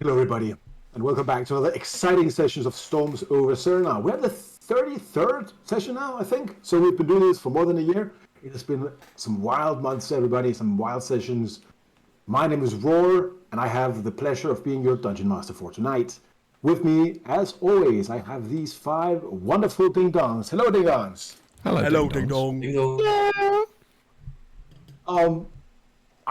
Hello, everybody, and welcome back to another exciting sessions of Storms over Cerenar. We have the 33rd session now, I think. So we've been doing this for more than a year. It has been some wild months, everybody, some wild sessions. My name is Roar, and I have the pleasure of being your Dungeon Master for tonight. With me, as always, I have these five wonderful ding-dongs. Hello, ding-dongs. Hello, Ding Dong. Ding dong.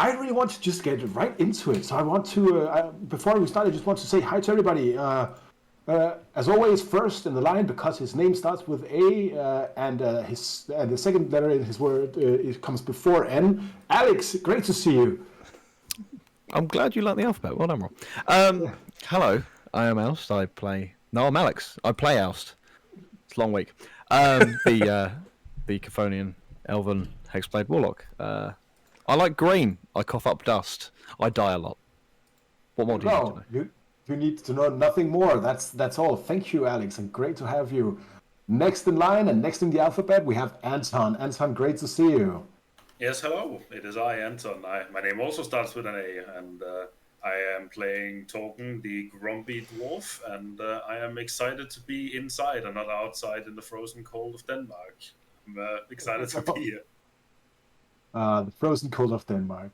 I really want to just get right into it. So I want to, before we start, I just want to say hi to everybody. As always, first in the line, because his name starts with A, and the second letter in his word it comes before N. Alex, great to see you. I'm glad you like the alphabet. Well done, Rob. Hello, I am Oust. I'm Alex. I play Oust. It's a long week. The Chthonian, Elven, Hexblade Warlock. I like green. I cough up dust. I die a lot. What more do you need to know? You need to know nothing more. That's all. Thank you, Alex, and great to have you. Next in line and next in the alphabet, we have Anton. Anton, great to see you. Yes, hello. It is I, Anton. My name also starts with an A, and I am playing Torken, the grumpy dwarf, and I am excited to be inside and not outside in the frozen cold of Denmark. I'm excited to be here. The frozen cold of Denmark.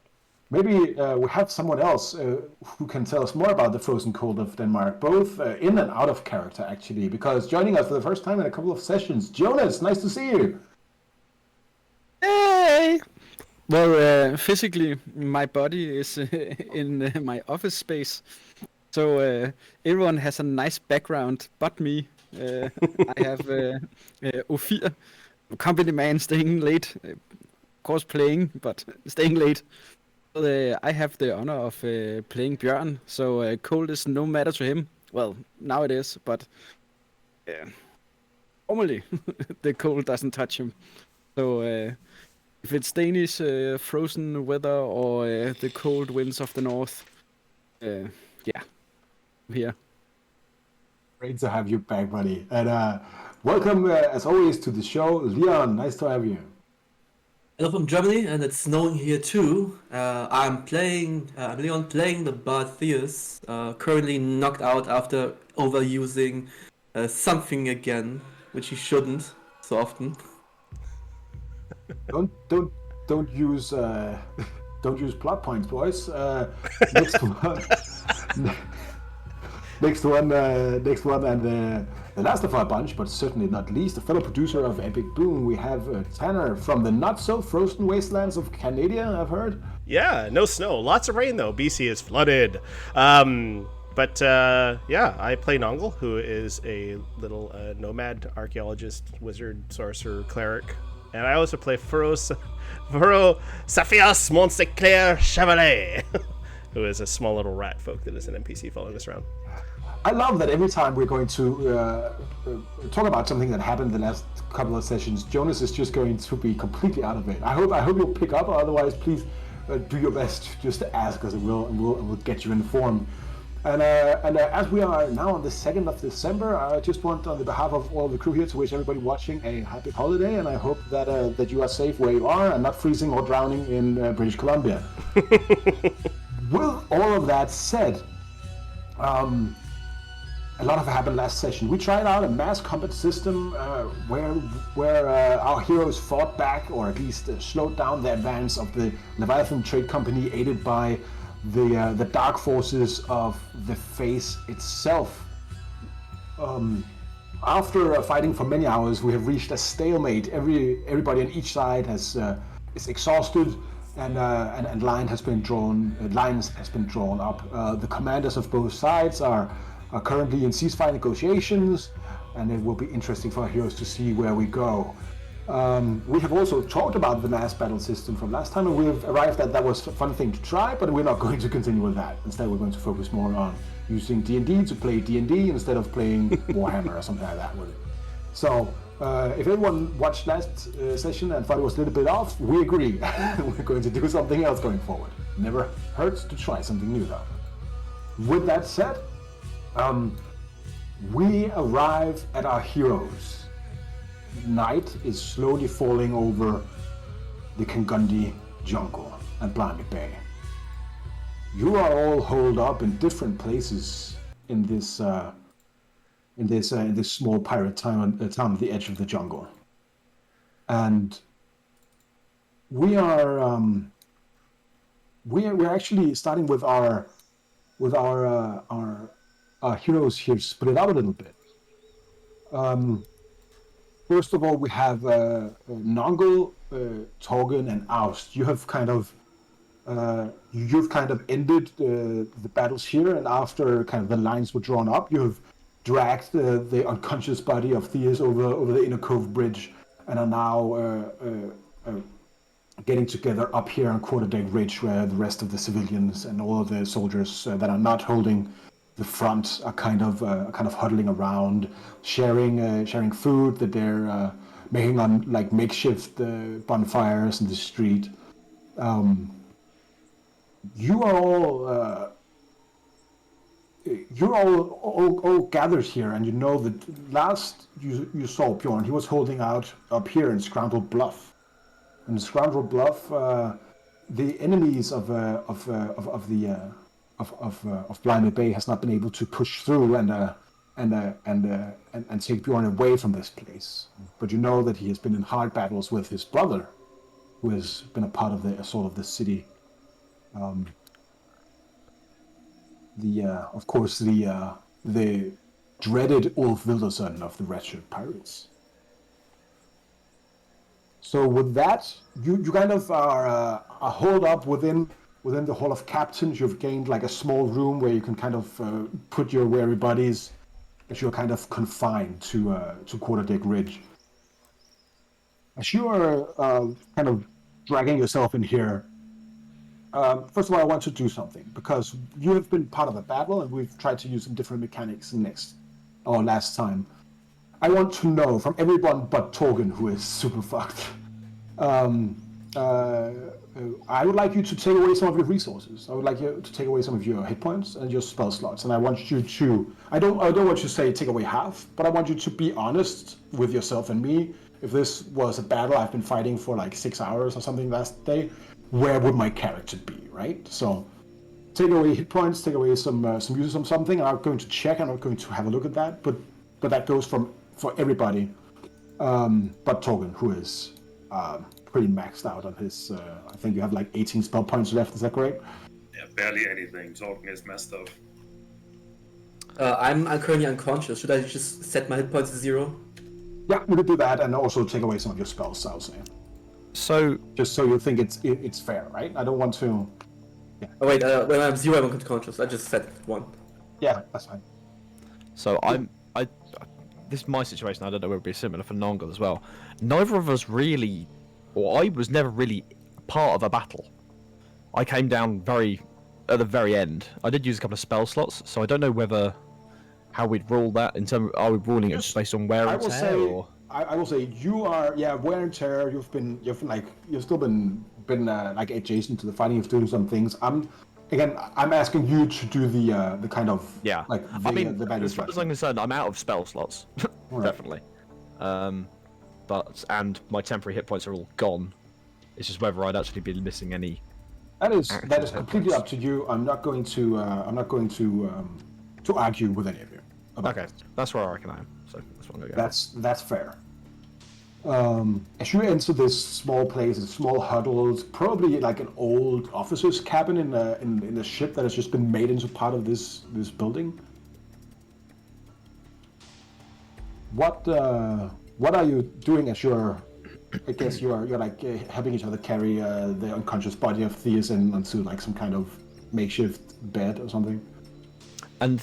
Maybe we have someone else who can tell us more about the frozen cold of Denmark, both in and out of character, actually, because joining us for the first time in a couple of sessions. Jonas, nice to see you. Hey! Well, physically, my body is in my office space, so everyone has a nice background but me. I have Ophir, company man, staying late, of course playing, but staying late. I have the honor of playing Bjørn, so cold is no matter to him. Well, now it is, but normally the cold doesn't touch him. So if it's Danish frozen weather or the cold winds of the north, yeah, I'm here. Great to have you back, buddy. And welcome, as always, to the show. Leon, nice to have you. Hello from Germany, and it's snowing here too. I'm Leon playing the Bard Theus, currently knocked out after overusing something again, which he shouldn't so often. Don't use don't use plot points, boys. Next one, next one, and the last of our bunch, but certainly not least, a fellow producer of Epic Boon. We have Tanner from the not so frozen wastelands of Canada. I've heard. Yeah, no snow, lots of rain though. BC is flooded. But I play Nongle, who is a little nomad archaeologist, wizard, sorcerer, cleric. And I also play Furo Saphias Monteclair Chevalier, who is a small little rat folk that is an NPC following us around. I love that every time we're going to talk about something that happened the last couple of sessions, Jonas is just going to be completely out of it. I hope you'll pick up. Otherwise, please do your best just to ask us, and we'll get you informed. And as we are now on the 2nd of December, I just want, on the behalf of all the crew here, to wish everybody watching a happy holiday, and I hope that you are safe where you are and not freezing or drowning in British Columbia. With all of that said, a lot of it happened last session. We tried out a mass combat system where our heroes fought back, or at least slowed down the advance of the Leviathan Trade Company, aided by the dark forces of the Face itself. After fighting for many hours, we have reached a stalemate. Everybody on each side is exhausted, and lines has been drawn up. The commanders of both sides are currently in ceasefire negotiations, and it will be interesting for our heroes to see where we go. We have also talked about the mass battle system from last time, and we've arrived at that was a fun thing to try, but we're not going to continue with that. Instead, we're going to focus more on using D&D to play D&D instead of playing Warhammer or something like that with it. So, if everyone watched last session and thought it was a little bit off, we agree. We're going to do something else going forward. Never hurts to try something new, though. With that said, we arrive at our heroes. Night is slowly falling over the Kangundi jungle and Blimey Bay. you are all holed up in different places in this small pirate town on the edge of the jungle, and we're actually starting with our heroes here split out a little bit. First of all, we have Nongol, Torgen, and Aust. You've kind of ended the battles here, and after kind of the lines were drawn up, you have dragged the unconscious body of Theus over the Inner Cove Bridge, and are now getting together up here on Quarterdeck Ridge, where the rest of the civilians and all of the soldiers that are not holding the front are kind of huddling around, sharing food that they're making on like makeshift bonfires in the street. You're all gathered here, and you know that last you saw Bjorn, he was holding out up here in Scoundrel Bluff. In Scoundrel Bluff, the enemies of Blimey Bay has not been able to push through and take Bjorn away from this place. But you know that he has been in hard battles with his brother, who has been a part of the assault of the city. Of course, the dreaded Ulf Wilderson of the Wretched Pirates. So with that, you kind of are holed up within the Hall of Captains. You've gained like a small room where you can kind of put your weary bodies, as you're kind of confined to Quarterdeck Ridge. As you are kind of dragging yourself in here, first of all, I want to do something, because you have been part of a battle, and we've tried to use some different mechanics last time. I want to know from everyone but Torgen, who is super fucked. I would like you to take away some of your resources. I would like you to take away some of your hit points and your spell slots. And I want you to, I don't want you to say take away half, but I want you to be honest with yourself and me. If this was a battle I've been fighting for like 6 hours or something last day, where would my character be, right? So take away hit points, take away some uses of something. And I'm going to check, and I'm going to have a look at that. But that goes for everybody, but Torgen, who is pretty maxed out on his. I think you have like 18 spell points left. Is that correct? Yeah, barely anything. Torgen is messed up. I'm currently unconscious. Should I just set my hit points to 0? Yeah, we could do that, and also take away some of your spells. I'll say. So just so you think it's fair, right? I don't want to. Yeah. Oh wait, when I'm 0, I'm unconscious. I just set 1. Yeah, that's fine. So this is my situation. I don't know whether it would be similar for Nongol as well. Neither of us really, or I was never really part of a battle. I came down at the very end. I did use a couple of spell slots, so I don't know how we'd rule that in terms of, are we ruling it just based on wear and tear? I will say you are wear and tear. You've still been like adjacent to the fighting. You've doing some things. I'm asking you to do the kind of the battle. As far as I'm concerned, I'm out of spell slots, definitely. And my temporary hit points are all gone. It's just whether I'd actually be missing any. That is completely up to you. I'm not going to argue with any of you. Okay, that's where I reckon I am. So that's what I'm gonna go. That's fair. As you enter this small place, a small huddle, it's probably like an old officer's cabin in a ship that has just been made into part of this building. What are you doing as you're? I guess you're like helping each other carry the unconscious body of Theus onto like some kind of makeshift bed or something. And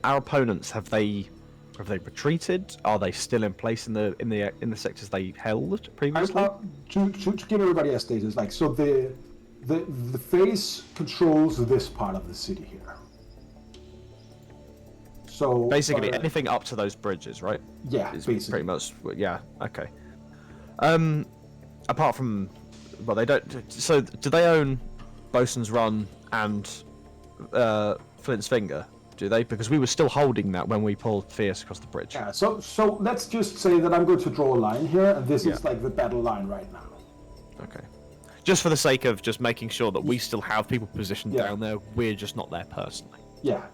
our opponents, have they retreated? Are they still in place in the sectors they held previously? To give everybody a status, like, so the face controls this part of the city here. So basically anything up to those bridges, right? Yeah, basically. Pretty much. Yeah. Okay. Apart from, well, they don't. So do they own Bosun's Run and Flint's Finger? Do they? Because we were still holding that when we pulled Fierce across the bridge. Yeah, so let's just say that I'm going to draw a line here, and this is like the battle line right now. Okay. Just for the sake of just making sure that we still have people positioned Yeah. down there, we're just not there personally. Yeah.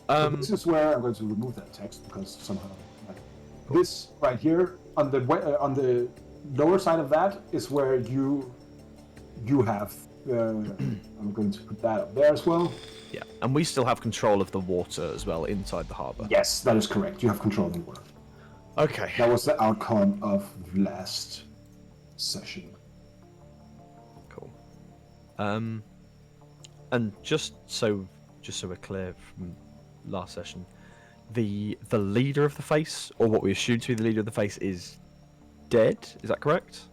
So this is where I'm going to remove that text because somehow this right here on the lower side of that is where you have. I'm going to put that up there as well. Yeah, and we still have control of the water as well inside the harbour. Yes, that is correct. You have control of the water. Okay. That was the outcome of last session. Cool. And just so we're clear from last session, the leader of the face, or what we assume to be the leader of the face, is dead. Is that correct?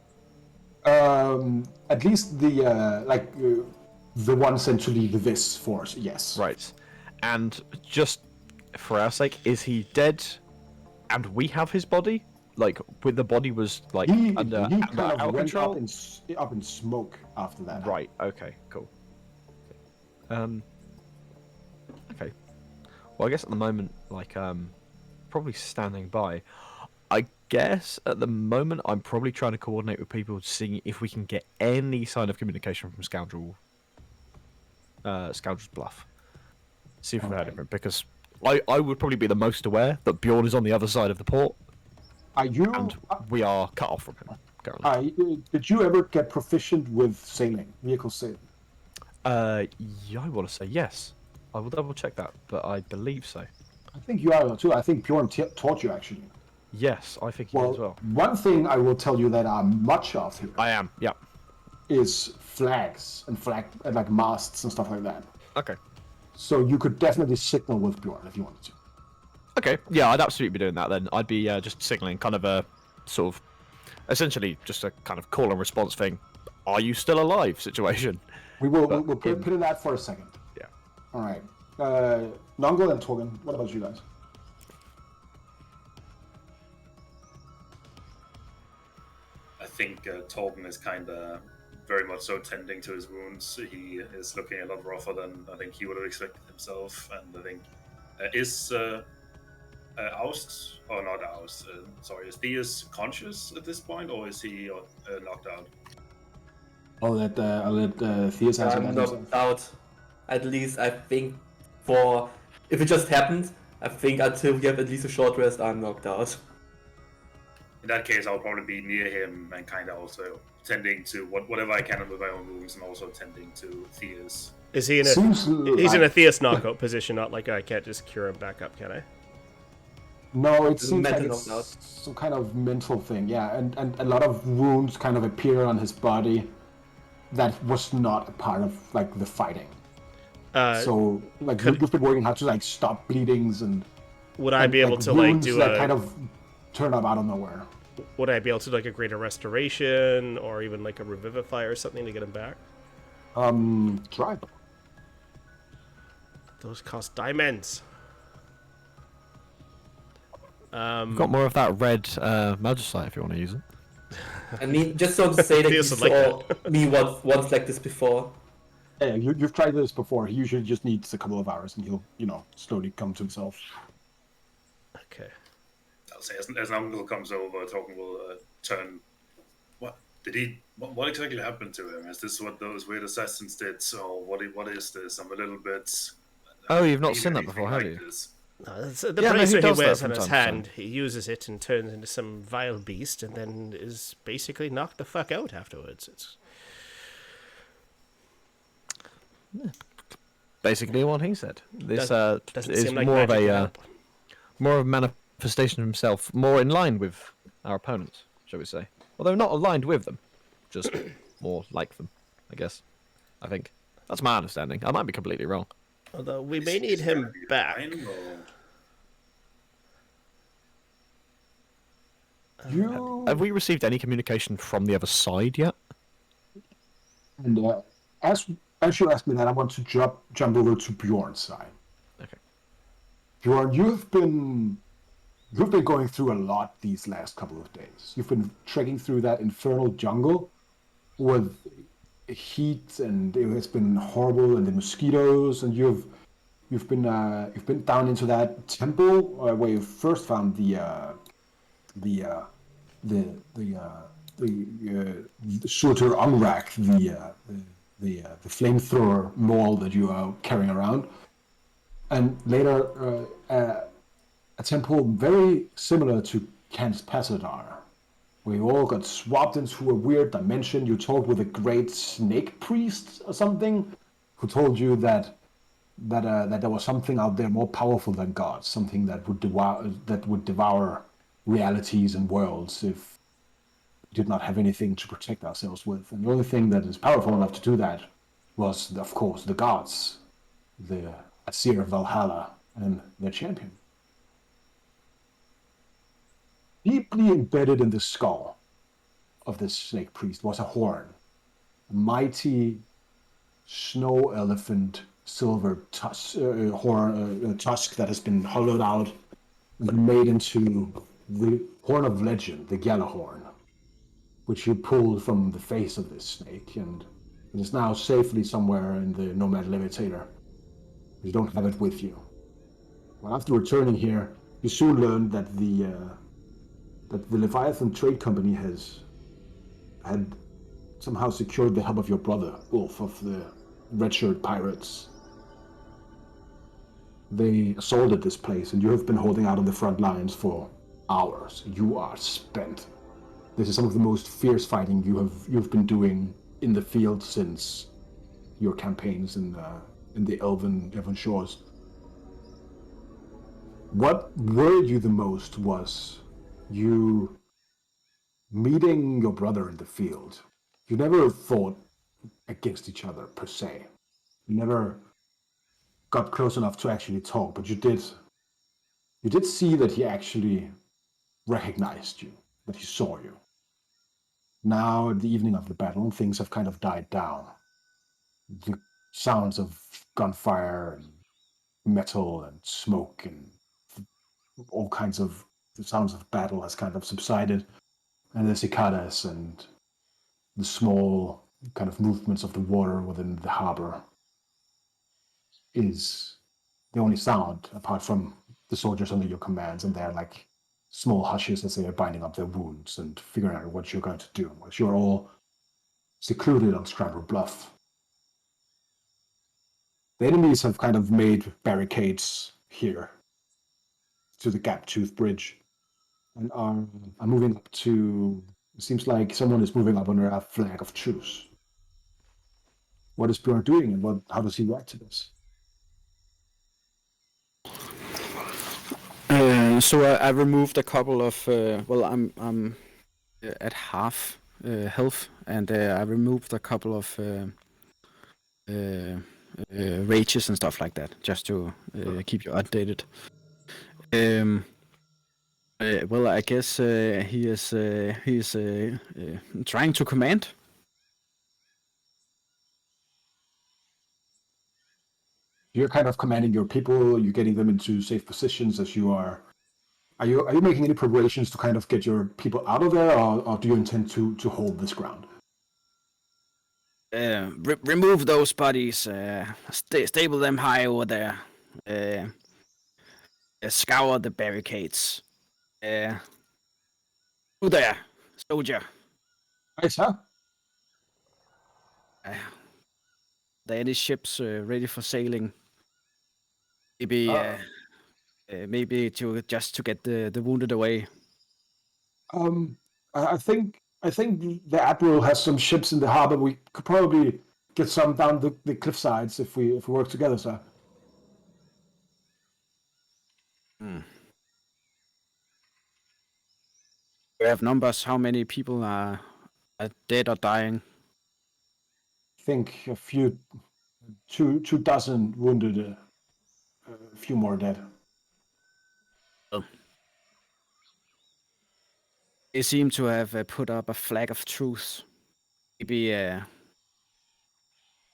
At least the one sent to lead this force. Yes. Right. And just for our sake, is he dead? And we have his body. Like, when the body was like He under kind our of went control. up in smoke after that. Right. Okay. Cool. Okay. Well, I guess at the moment, like, probably standing by. I guess at the moment, I'm probably trying to coordinate with people, seeing if we can get any sign of communication from Scoundrel's Bluff. See if we've heard Okay. of him, because I would probably be the most aware that Bjorn is on the other side of the port, Are you? and we are cut off from him currently. Did you ever get proficient with sailing, vehicle sailing? Yeah, I want to say yes. I will double check that, but I believe so. I think you are too. I think Bjorn taught you actually. Yes, I think he did as well. One thing I will tell you that I'm much of here I am. Yeah. is flags and like masts and stuff like that. Okay. So you could definitely signal with Bjorn if you wanted to. Okay. Yeah, I'd absolutely be doing that then. I'd be just signaling, kind of a sort of, essentially just a kind of call and response thing. Are you still alive? Situation. We'll But put in that for a second. Yeah. All right. Nongol and Torgen, what about you guys? I think Torben is kind of very much so tending to his wounds. He is looking a lot rougher than I think he would have expected himself. And I think is Oust, or not Oust, sorry, is Theus conscious at this point, or is he knocked out? I'll let Theus answer I'm that knocked himself. out. At least I think if it just happened, I think until we have at least a short rest, I'm knocked out. In that case, I'll probably be near him and kind of also tending to whatever I can with my own wounds, and also tending to Theus. Is he in a? Seems He's in a like- Theus knockout position, not like I can't just cure him back up, can I? No, it seems like mental it's knocked out. some kind of mental thing, yeah, and a lot of wounds kind of appear on his body that was not a part of like the fighting. So like you've been working hard to like stop bleedings and Would I be able like, to like wounds do that a? kind of turn up out of nowhere. Would I be able to do like a greater restoration or even like a revivify or something to get him back? Try. Those cost diamonds. Got more of that red magicite if you want to use it. I mean, just so to say that you Feels like saw me once like this before. Yeah, you've tried this before. He usually just needs a couple of hours, and he'll slowly come to himself. Okay. I'll say as an uncle comes over, Torben will turn. What did he? What exactly happened to him? Is this what those weird assassins did? So what is this? I'm a little bit. Oh, you've not seen seen that anything before, have like you? this. No, that's, the Yeah, no, he bracer he does that wears from on his time to time. hand, he uses it and turns into some vile beast, and then is basically knocked the fuck out afterwards. It's Basically, what he said. This doesn't is seem like more of magic would a help. more of a manifestation of himself, more in line with our opponents, shall we say? Although not aligned with them, just more like them, I guess. I think that's my understanding. I might be completely wrong. Although we may Is need he gonna him be back. fine, or- You Have we received any communication from the other side yet? and as you asked me that, I want to jump over to Bjorn's side. Okay. Bjorn, you've been going through a lot these last couple of days. You've been trekking through that infernal jungle with heat, and it has been horrible, and the mosquitoes, and you've been down into that temple where you first found the the Surtur Angrak, the flamethrower maul that you are carrying around, and later a temple very similar to Khan's Pasadar. We all got swapped into a weird dimension. You talked with a great snake priest or something, who told you that there was something out there more powerful than gods, something that would devour realities and worlds if we did not have anything to protect ourselves with. And the only thing that is powerful enough to do that was, of course, the gods, the Asir Valhalla, and their champion. Deeply embedded in the skull of this snake priest was a horn, a mighty snow elephant silver tusk that has been hollowed out and made into the horn of legend, the Gjallarhorn, which you pulled from the face of this snake, and it is now safely somewhere in the Nomad Levitator. You don't have it with you. Well, after returning here, you soon learned that the Leviathan Trade Company had somehow secured the help of your brother, Ulf, of the Red Shirt Pirates. They assaulted this place, and you have been holding out on the front lines for hours. You are spent. This is some of the most fierce fighting you've been doing in the field since your campaigns in the Elven Shores. What worried you the most was you meeting your brother in the field. You never fought against each other per se. You never got close enough to actually talk, but you did see that he actually recognized you, that he saw you. Now, at the evening of the battle, things have kind of died down. The sounds of gunfire and metal and smoke and all kinds of the sounds of battle has kind of subsided, and the cicadas and the small kind of movements of the water within the harbor is the only sound apart from the soldiers under your commands and their like small hushes as they are binding up their wounds and figuring out what you're going to do, as you're all secluded on Scrabble Bluff. The enemies have kind of made barricades here to the Gap-Tooth Bridge and are moving up to... It seems like someone is moving up under a flag of truce. What is Bjorn doing, and how does he react to this? So I removed a couple of. I'm at half health, and I removed a couple of rages and stuff like that, just to keep you updated. Well, I guess he is trying to command. You're kind of commanding your people. You're getting them into safe positions as you are. Are you making any preparations to kind of get your people out of there, or do you intend to hold this ground? Remove those bodies. Stable them high over there. Scour the barricades. Who there, soldier? Aye, sir. Are there any ships ready for sailing? Maybe to get the wounded away. I think the admiral has some ships in the harbor. We could probably get some down the cliff sides if we work together, sir. We have numbers. How many people are dead or dying? I think two dozen wounded, a few more dead. Oh. They seem to have put up a flag of truce. Maybe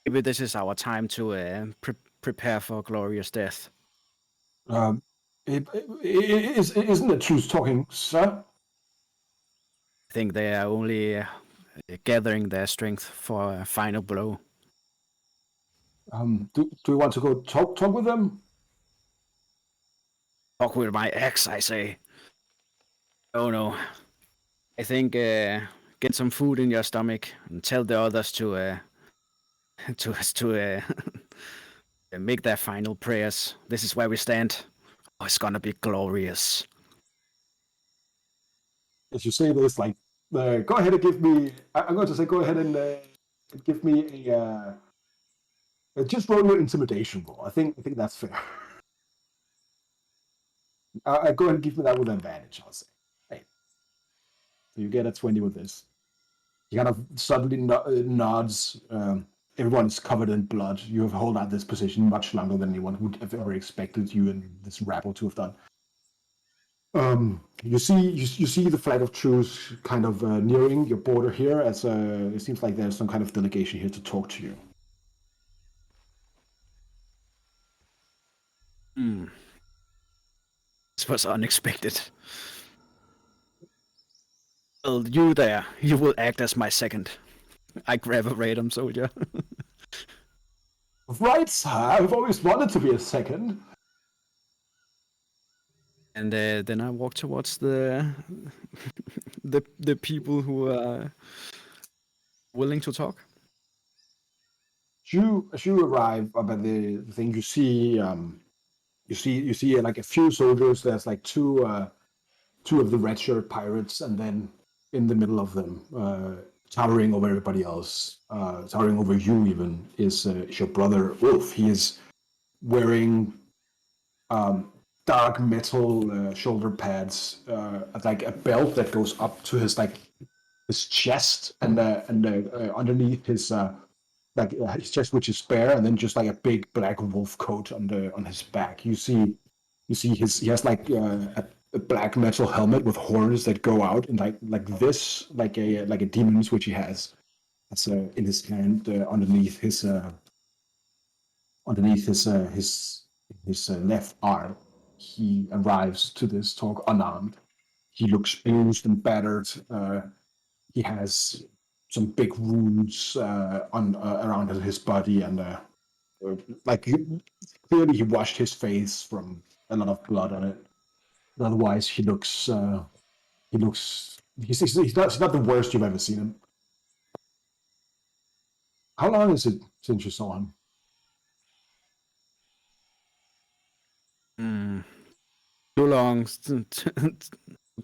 this is our time to prepare for a glorious death. Isn't the truth talking, sir? I think they are only gathering their strength for a final blow. Do we want to go talk with them? Talk with my ex, I say. Oh no. I think get some food in your stomach and tell the others to make their final prayers. This is where we stand. Oh, it's gonna be glorious. As you say this, like, go ahead and give me. I'm going to say, go ahead and give me just roll your intimidation roll. I think that's fair. Go ahead and give me that with advantage. I'll say. Hey, so you get a 20 with this. He kind of suddenly nods. Everyone's covered in blood. You have held out this position much longer than anyone would have ever expected you and this rabble to have done. You see the flag of truce kind of nearing your border here, as it seems like there's some kind of delegation here to talk to you. This was unexpected. Well, you there, you will act as my second. I grab a random soldier. Right, sir. I've always wanted to be a second. And then I walk towards the people who are willing to talk. As you arrive up at the thing, you see like a few soldiers. There's like two of the red shirt pirates, and then in the middle of them, towering over everybody else, towering over you even, is your brother Ulf. He is wearing dark metal shoulder pads, like a belt that goes up to his chest, and underneath his chest, which is bare, and then just like a big black wolf coat on his back. You see he has like a black metal helmet with horns that go out and like this, like a demon's, which he has. That's in his hand underneath his left arm. He arrives to this talk unarmed. He looks bruised and battered. He has some big wounds around his body, and clearly he washed his face from a lot of blood on it. But otherwise, he's not the worst you've ever seen him. How long is it since you saw him? Too long to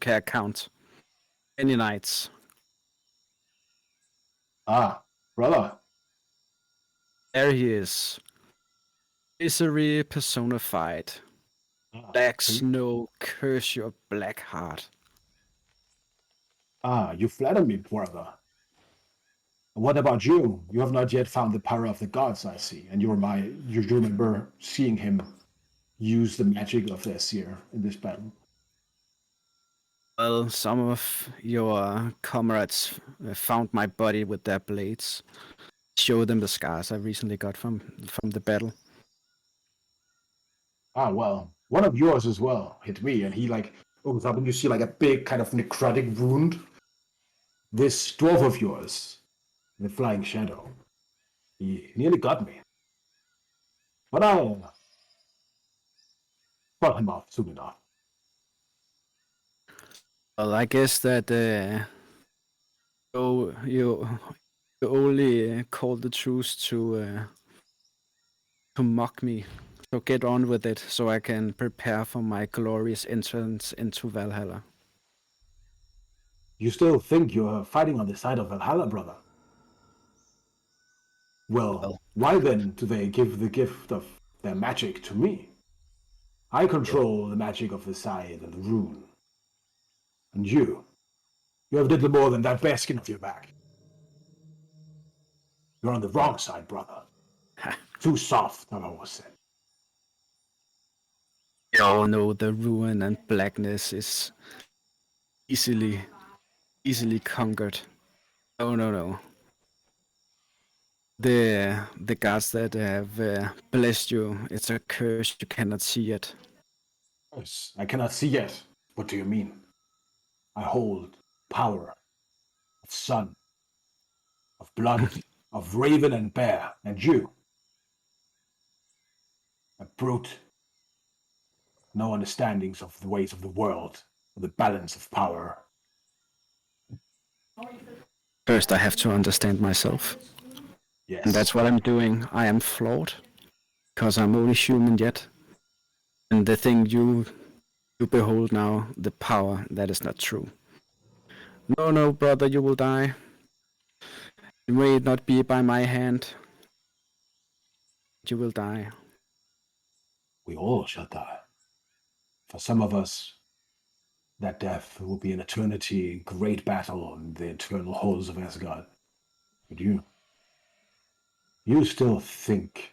count. Many nights. Ah, brother. There he is. Misery personified. Black snow, curse your black heart. Ah, you flatter me, brother. What about you? You have not yet found the power of the gods, I see, and you remember seeing him use the magic of their seer in this battle. Well, some of your comrades found my body with their blades. Show them the scars I recently got from the battle. Ah, well, one of yours as well hit me, and he like opens up, and you see like a big kind of necrotic wound. This dwarf of yours, the flying shadow, he nearly got me, but I fought him off soon enough. Well, I guess that you only called the truce to mock me. So get on with it, so I can prepare for my glorious entrance into Valhalla. You still think you're fighting on the side of Valhalla, brother? Well, why then do they give the gift of their magic to me? I control the magic of the scythe and the rune. And you have little more than that bearskin off your back. You're on the wrong side, brother. Too soft, I've always said. We all know the ruin and blackness is easily conquered. No. The gods that have blessed you, it's a curse you cannot see yet. Yes, I cannot see yet. What do you mean? I hold power of sun, of blood, of raven and bear, and you, a brute. No understandings of the ways of the world, or the balance of power. First, I have to understand myself. Yes. And that's what I'm doing. I am flawed. Because I'm only human yet. And the thing you behold now, the power, that is not true. No, no, brother, you will die. It may not be by my hand. You will die. We all shall die. For some of us, that death will be an eternity, great battle in the eternal halls of Asgard. But you still think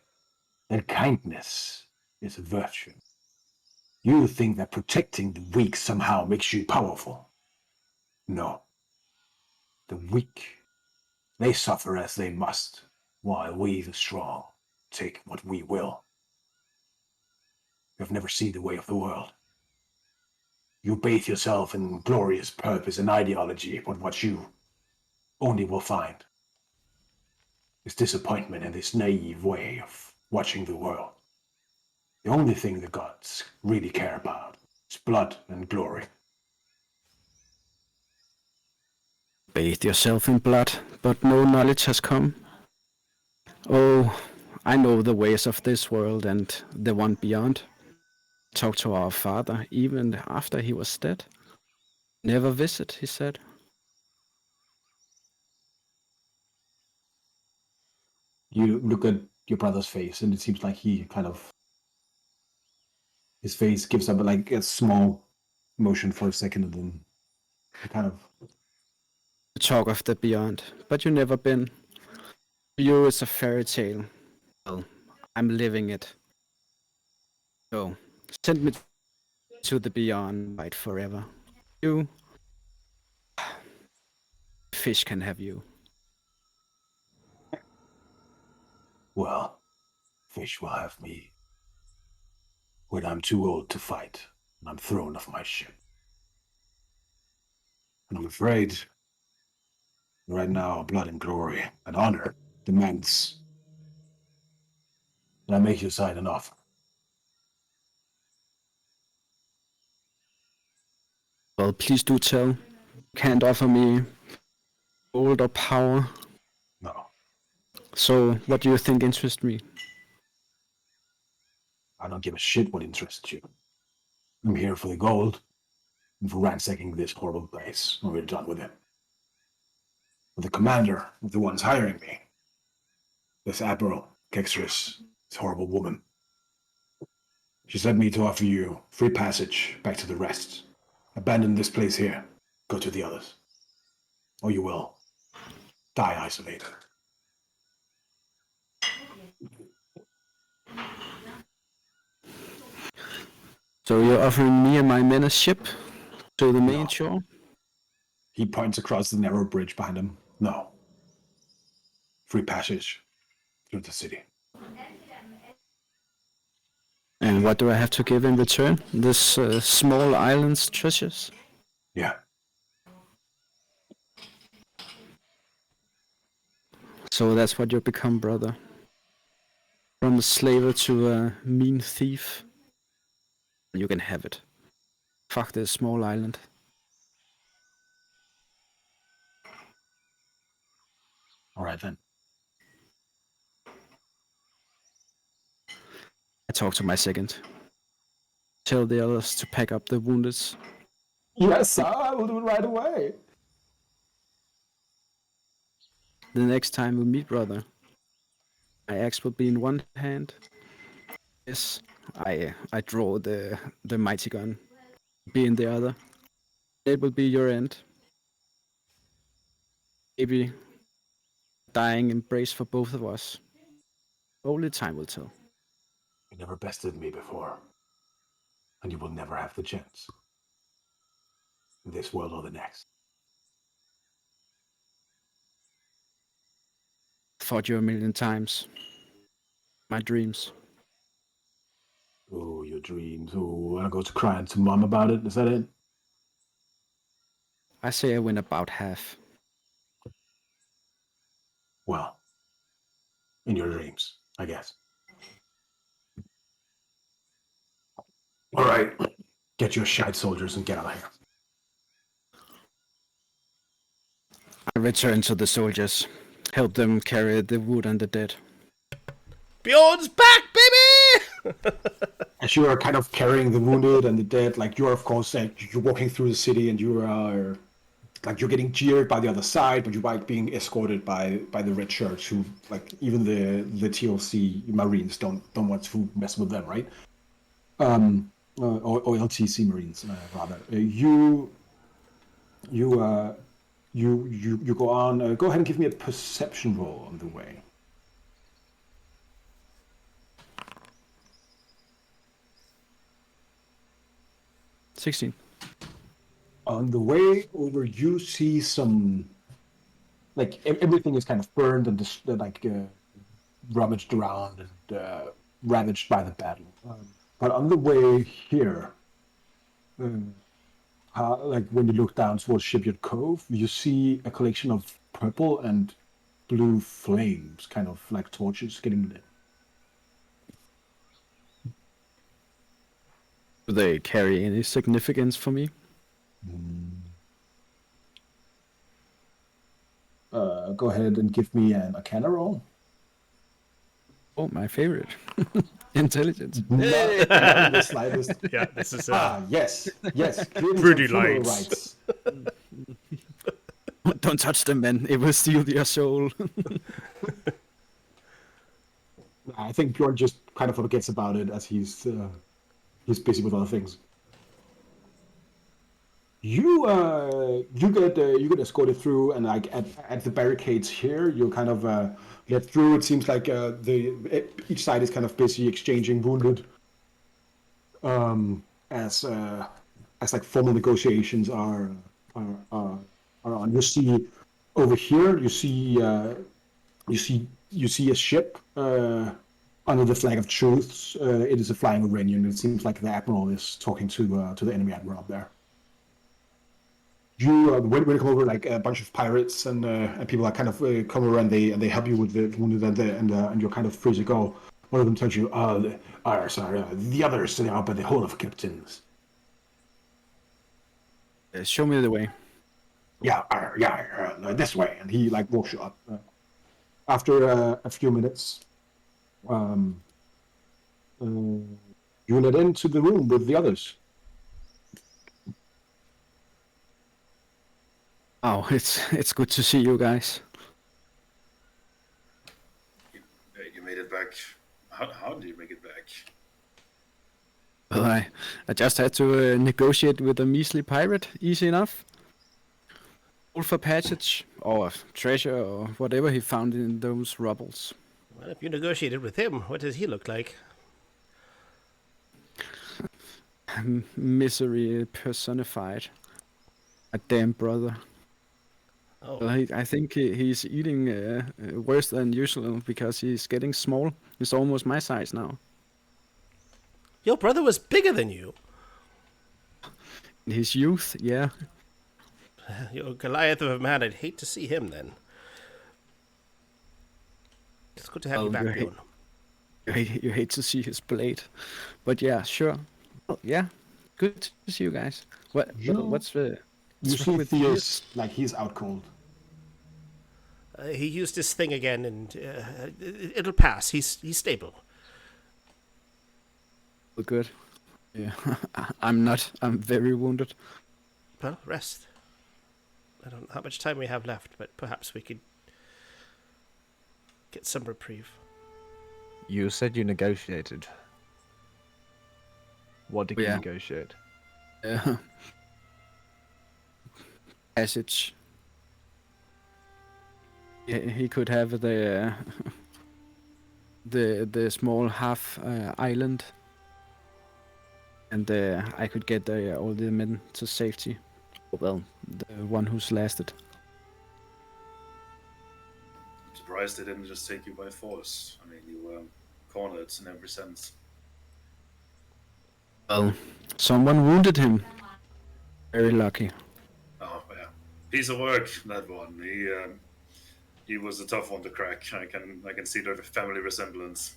that kindness is a virtue. You think that protecting the weak somehow makes you powerful. No. The weak, they suffer as they must, while we, the strong, take what we will. You have never seen the way of the world. You bathe yourself in glorious purpose and ideology, but what you only will find is disappointment in this naive way of watching the world. The only thing the gods really care about is blood and glory. Bathe yourself in blood, but no knowledge has come. Oh, I know the ways of this world and the one beyond. Talk to our father, even after he was dead. Never visit, he said. You look at your brother's face, and it seems like he kind of, his face gives up like a small motion for a second, and then he kind of, Talk of the beyond, but you never been. You is a fairy tale. Well, I'm living it. So, send me to the beyond, fight forever. You, fish can have you. well, fish will have me when I'm too old to fight, and I'm thrown off my ship. And I'm afraid, right now, blood and glory and honor demands that I make you sign an offer. Well, please do tell. Can't offer me gold or power. No, So, what do you think interests me? I don't give a shit what interests you. I'm here for the gold and for ransacking this horrible place when we're done with it. But the commander of the ones hiring me, this Admiral Kextris, this horrible woman, she sent me to offer you free passage back to the rest. Abandon this place here, go to the others, or you will die isolated. So, you're offering me and my men a ship to the main No. shore? He points across the narrow bridge behind him. No. Free passage through the city. And what do I have to give in return? This small island's treasures? Yeah. So that's what you become, brother. From a slaver to a mean thief. You can have it. Fuck this small island. All right then. I talk to my second. Tell the others to pack up the wounded. Yes, sir. I will do it right away. The next time we meet, brother, my axe will be in one hand. Yes, I draw the mighty gun. Be in the other. It will be your end. Maybe dying embrace for both of us. Only time will tell. You never bested me before, and you will never have the chance. In this world or the next. Fought you a million times. My dreams. Oh, your dreams. Oh, I'll go to crying to mom about it. Is that it? I say I win about half. Well, in your dreams, I guess. All right. Get your shite soldiers and get out of here. I return to the soldiers, help them carry the wood and the dead. Bjorn's back, baby! As you are kind of carrying the wounded and the dead, like you're of course like you're walking through the city and you are like you're getting jeered by the other side, but you're like being escorted by the red shirts who like even the TLC Marines don't want to mess with them, right? Or LTC Marines rather. You go on. Go ahead and give me a perception roll on the way. $16. On the way over, you see some, like everything is kind of burned and rummaged around and ravaged by the battle. But on the way here, like when you look down towards Shipyard Cove, you see a collection of purple and blue flames, kind of like torches getting lit. Do they carry any significance for me? Go ahead and give me an Arcana roll. Oh, my favorite. Intelligence. Not in the slightest. Yeah, this is Yes. Clearly Pretty some funeral lights. rites. Don't touch them, man. It will steal your soul. I think Bjorn just kind of forgets about it as he's busy with other things. You get escorted through, and like at the barricades here, you kind of get through. It seems like each side is kind of busy exchanging wounded, as like formal negotiations are on. You see over here, you see a ship under the flag of truce. It is a flying Iranian. It seems like the admiral is talking to the enemy admiral up there. You when you come over, like a bunch of pirates and people that kind of come over and they help you with the wounded and you're kind of free to go. One of them tells you, the others they are by the Hall of Captains. Show me the way. This way, and he like walks you up. After a few minutes, you're led into the room with the others. Oh, it's good to see you guys. You made it back. How did you make it back? Well, I just had to negotiate with a measly pirate. Easy enough. All for passage, or treasure, or whatever he found in those rubbles. Well, if you negotiated with him, what does he look like? Misery personified. A damn brother. Oh, Well, I think he's eating worse than usual because he's getting small. He's almost my size now. your brother was bigger than you. In his youth, yeah. You're a Goliath of a man. I'd hate to see him then. It's good to have you Oh, back, you're Bjorn. You hate to see his blade, but yeah, sure. Well, yeah, good to see you guys. What's You what's see wrong with Theus, like he's out cold. He used his thing again, and it'll pass. He's stable. you? Good. Yeah, I'm not. I'm very wounded. Well, rest. I don't know how much time we have left, but perhaps we could get some reprieve. You said you negotiated. What did you Yeah. negotiate? Passage. He could have the small half island, and I could get all the men to safety. Well, the one who's lasted. I'm surprised they didn't just take you by force. I mean, you were cornered in every sense. Well, someone wounded him. Very lucky. Oh yeah, piece of work that one. He was a tough one to crack. I can see the family resemblance.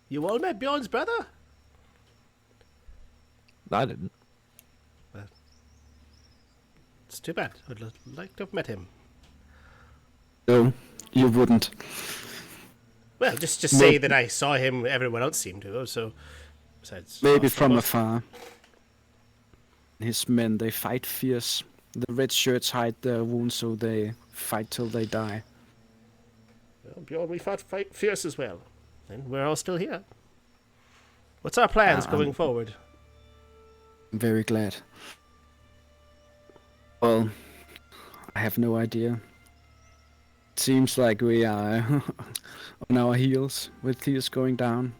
You all met Bjorn's brother? I didn't. It's too bad. I'd like to have met him. No, you wouldn't. Well, just say that I saw him. Everyone else seemed to. So, besides, Maybe Frost, from of course. afar. His men, they fight fierce. The red shirts hide their wounds, so they fight till they die. Well, Bjorn, we fight fierce as well, and we're all still here. What's our plans going forward? I'm very glad. Well, I have no idea. It seems like we are on our heels with Theus going down.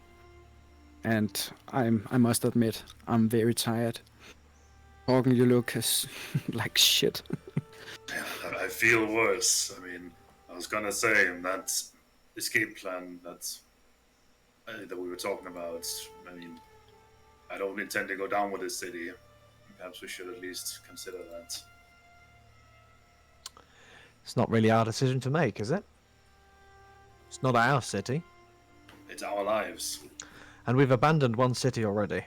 And I must admit, I'm very tired. Morgan, you look like shit. I feel worse. I mean, I was gonna say that escape plan that we were talking about. I mean, I don't intend to go down with this city. Perhaps we should at least consider that. It's not really our decision to make, is it? It's not our city. It's our lives. And we've abandoned one city already.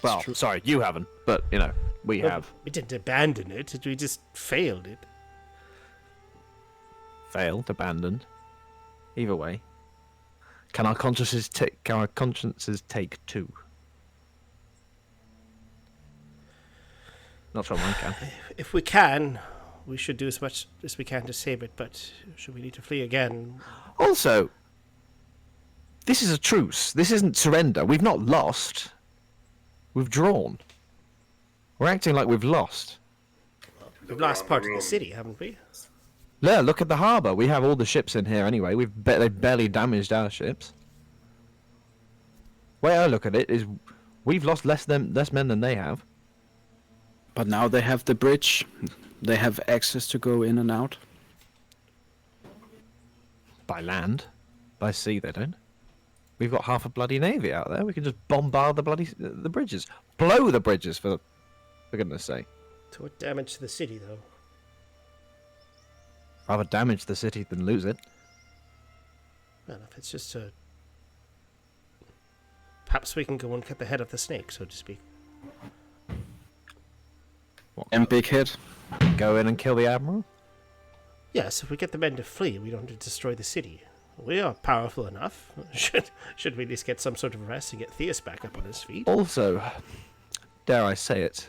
Well, sorry, you haven't, but, you know, we have. We didn't abandon it. We just failed it. Failed, abandoned. Either way. Can our consciences take two? Not sure mine can. If we can, we should do as much as we can to save it. But should we need to flee again? Also, this is a truce. This isn't surrender. We've not lost. We've drawn. We're acting like we've lost. We've lost part of the city, haven't we? Yeah, look at the harbour. We have all the ships in here anyway. They've barely damaged our ships. Way I look at it is, we've lost less men than they have. But now they have the bridge. They have access to go in and out. By land. By sea they don't. We've got half a bloody navy out there. We can just bombard the bridges. Blow the bridges, for goodness sake. To what damage to the city, though? Rather damage the city than lose it. Well, if it's just a... Perhaps we can go and cut the head of the snake, so to speak. And big head. Go in and kill the admiral? Yes, if we get the men to flee, we don't have to destroy the city. We are powerful enough. Should we at least get some sort of rest and get Theus back up on his feet? Also, dare I say it,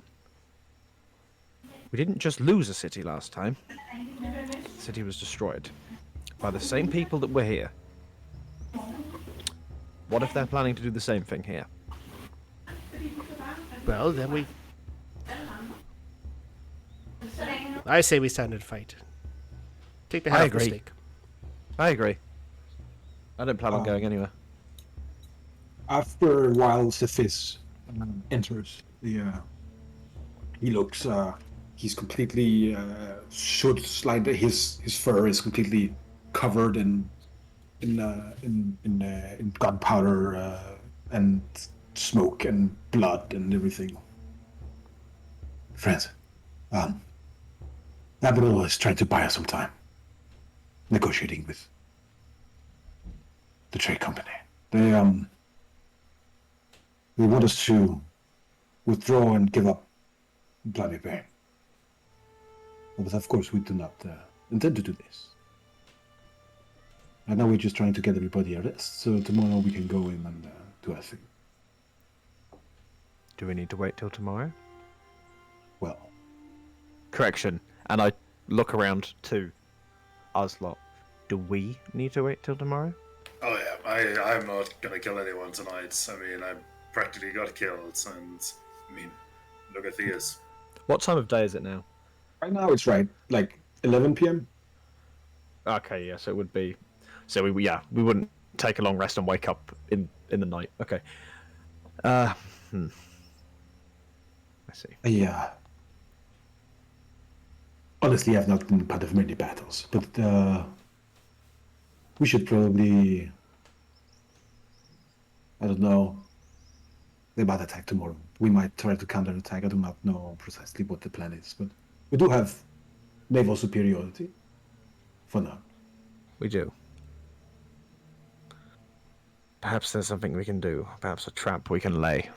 we didn't just lose a city last time. The city was destroyed by the same people that were here. What if they're planning to do the same thing here? Well, then we... I say we stand and fight. Take the head I off the agree. snake. I agree. I don't plan on going anywhere. After a while, Cephis enters the. He looks. He's completely shoots like his fur is completely covered in gunpowder and smoke and blood and everything. Friends, Admiral is trying to buy us some time, negotiating with the trade company. They want us to withdraw and give up Bloody Bear. But of course we do not intend to do this. Right now we're just trying to get everybody a rest, so tomorrow we can go in and do our thing. Do we need to wait till tomorrow? Well, Correction. And I look around to Oslot. Do we need to wait till tomorrow? Oh yeah, I'm not gonna kill anyone tonight. I mean, I practically got killed, and I mean, look at Theus. What time of day is it now? right now it's like 11 p.m. Okay, yes, it would be. So we wouldn't take a long rest and wake up in the night. Okay. I see. Yeah. Honestly, I've not been part of many battles, but we should probably, I don't know, they might attack tomorrow. We might try to counterattack. I do not know precisely what the plan is, but we do have naval superiority for now. We do. Perhaps there's something we can do. Perhaps a trap we can lay.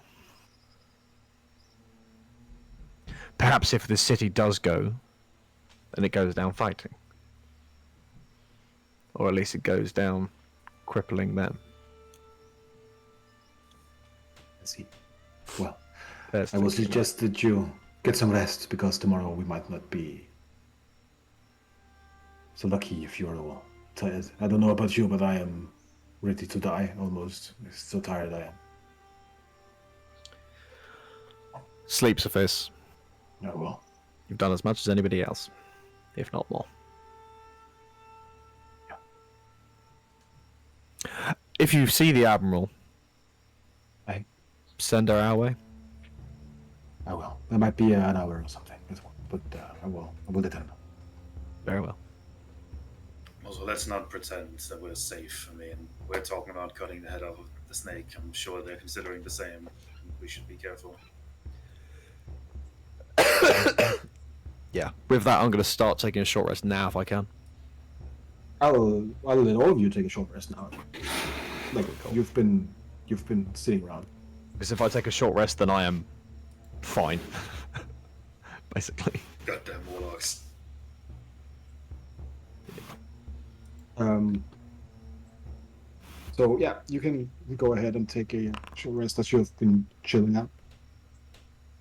perhaps if the city does go, then it goes down fighting. Or at least it goes down crippling them. I see. Well, There's I will thinking. suggest that you get some rest, because tomorrow we might not be so lucky if you're all tired. I don't know about you, but I am ready to die almost. So tired I am. Sleep, Sophis. Oh well. You've done as much as anybody else, if not more. If you see the Admiral, I send her our way. I will. There might be an hour or something, but I will let her know. Very well. Also, let's not pretend that we're safe. I mean, we're talking about cutting the head off of the snake. I'm sure they're considering the same. We should be careful. Yeah. With that, I'm going to start taking a short rest now if I can. I'll let all of you take a short rest now. Like you've been sitting around. Because if I take a short rest, then I am fine. Basically. Goddamn warlocks. So yeah, you can go ahead and take a short rest as you've been chilling out.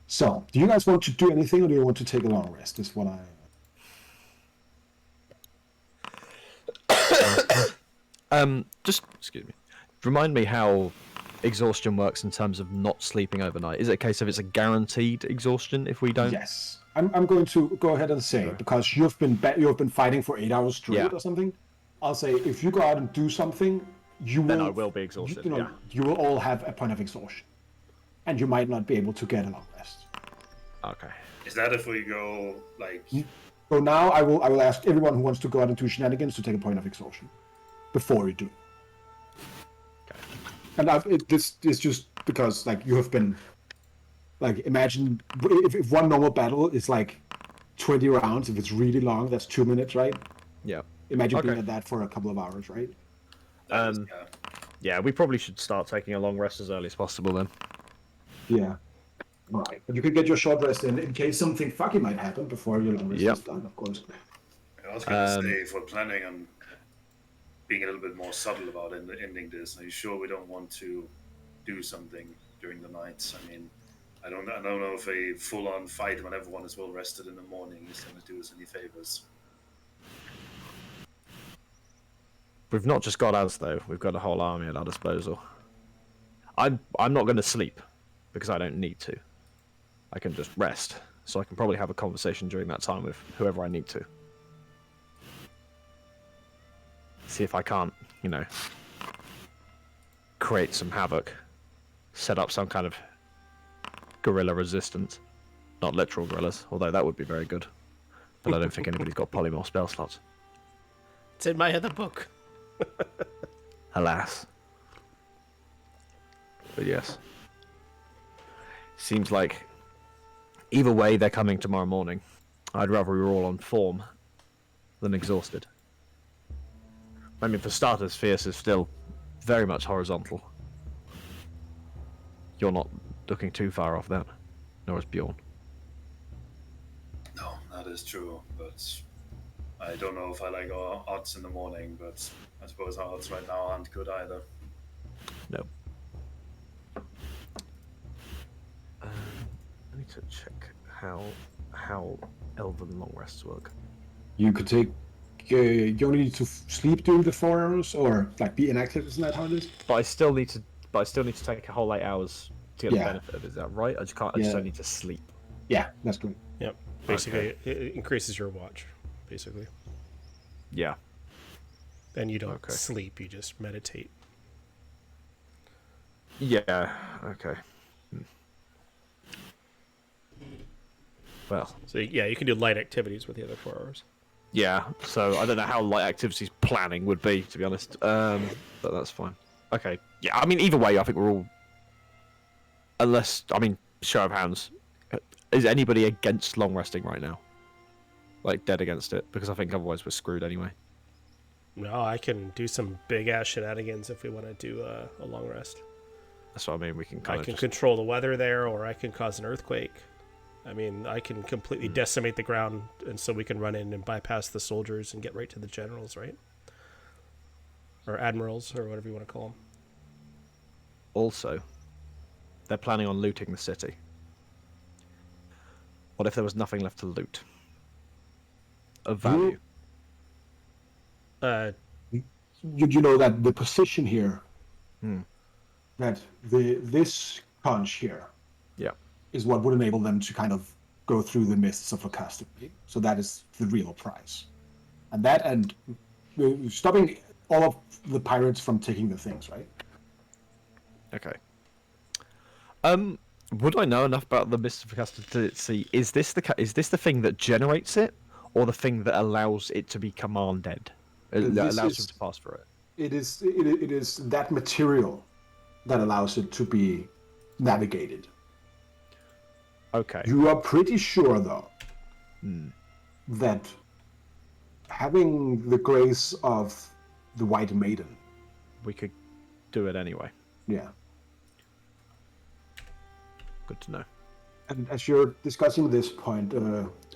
So, do you guys want to do anything, or do you want to take a long rest? Is what I. Just excuse me. Remind me how exhaustion works in terms of not sleeping overnight. Is it a case of it's a guaranteed exhaustion if we don't? Yes, I'm going to go ahead and say, because you've been fighting for 8 hours straight Yeah. or something. I'll say if you go out and do something, Then I will be exhausted. Yeah. You will all have a point of exhaustion, and you might not be able to get a long rest. Okay. Is that if we go, like... So now I will ask everyone who wants to go out and do shenanigans to take a point of exhaustion before you do. Okay. And this is just because, like, you have been, like, imagine if one normal battle is like 20 rounds. If it's really long, that's 2 minutes, right? Yeah. Imagine Okay. being at that for a couple of hours, right? yeah. Yeah, we probably should start taking a long rest as early as possible then. Yeah. Right. But you could get your short rest in case something fucking might happen before your long rest Yep. is done, of course. I was going to say, if we're planning on being a little bit more subtle about ending this, are you sure we don't want to do something during the nights? I mean, I don't know if a full-on fight when everyone is well rested in the morning is going to do us any favors. We've not just got us though. We've got a whole army at our disposal. I'm not going to sleep because I don't need to. I can just rest, so I can probably have a conversation during that time with whoever I need to. See if I can't, create some havoc, set up some kind of guerrilla resistance. Not literal guerrillas, although that would be very good. But I don't think anybody's got polymorph spell slots. It's in my other book. Alas. But yes. Seems like either way they're coming tomorrow morning. I'd rather we were all on form than exhausted. I mean, for starters, Fierce is still very much horizontal. You're not looking too far off that, nor is Bjorn. No, that is true, but I don't know if I like our odds in the morning, but I suppose our odds right now aren't good either. No. I need to check how Elven long rests work. You could take. You only need to sleep during the 4 hours, or like be inactive. Isn't that how it is? But I still need to take a whole 8 hours to get Yeah. the benefit of it. Is that right? I just can't. I just don't need to sleep. Yeah, that's good. Yep. Basically, it increases your watch, basically. Yeah. And you don't Okay. sleep, you just meditate. Yeah. Okay. Well. So, yeah, you can do light activities with the other 4 hours. Yeah. So I don't know how light activities planning would be, to be honest. But that's fine. Okay. Yeah. I mean, either way, I think we're all. Unless, I mean, show of hands. Is anybody against long resting right now? Like dead against it? Because I think otherwise we're screwed anyway. No, I can do some big-ass shenanigans if we want to do a long rest. That's what I mean. We can I kind can of control the weather there, or I can cause an earthquake. I mean, I can completely decimate the ground, and so we can run in and bypass the soldiers and get right to the generals, right? Or admirals, or whatever you want to call them. Also, they're planning on looting the city. What if there was nothing left to loot? Of value. You know that the position here, that this conch here, Yeah. is what would enable them to kind of go through the mists of Locastic. So that is the real prize. And that, and stopping all of the pirates from taking the things, right? Okay. Would I know enough about the Mist of Locastic to see, is this the thing that generates it, or the thing that allows it to be commanded? That allows them to pass through it? It is that material that allows it to be navigated. Okay. You are pretty sure, though, that having the grace of the White Maiden, We could do it anyway. yeah. Good to know. And as you're discussing this point,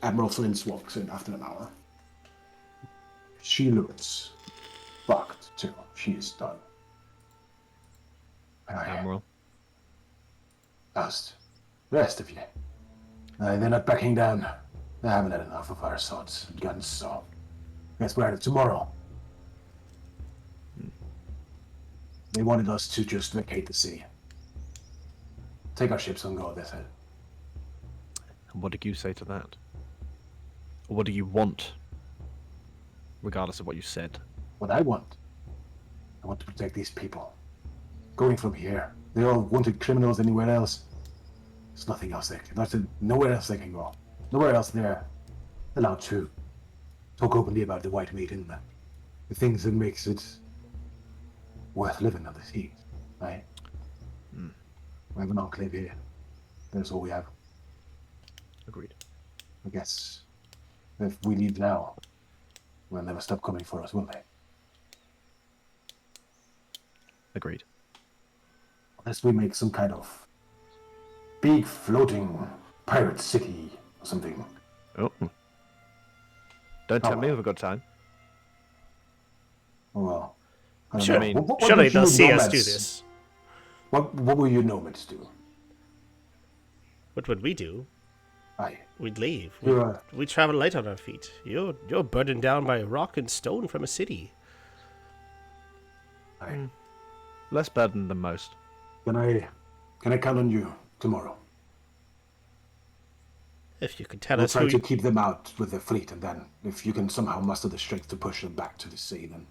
Admiral Flint walks in after an hour. She looks fucked too. She is done. Admiral. Asked the rest of you. They're not backing down. They haven't had enough of our swords and guns, so guess we're at it tomorrow. They wanted us to just vacate the city. Take our ships and go, they said. And what did you say to that? Or what do you want? Regardless of what you said. What I want to protect these people. Going from here, they're all wanted criminals anywhere else. There's nothing else nowhere else they can go. Nowhere else they're allowed to talk openly about the White Maiden, the things that makes it worth living on the seas, right? We have an enclave here. That's all we have. Agreed. I guess if we leave now, they'll never stop coming for us, will they? Agreed. Unless we make some kind of big floating pirate city or something. Oh. Don't tell me we've got time. Oh well. I don't Sure. know. What Surely would they'll you see us nomads- do this. What will you nomads do? What would we do? Aye. We'd leave. You're, We travel light on our feet. You're burdened down by rock and stone from a city. aye. Less burdened than most. Can I count on you tomorrow? If you could tell We'll us try who to keep them out with the fleet, and then if you can somehow muster the strength to push them back to the sea, then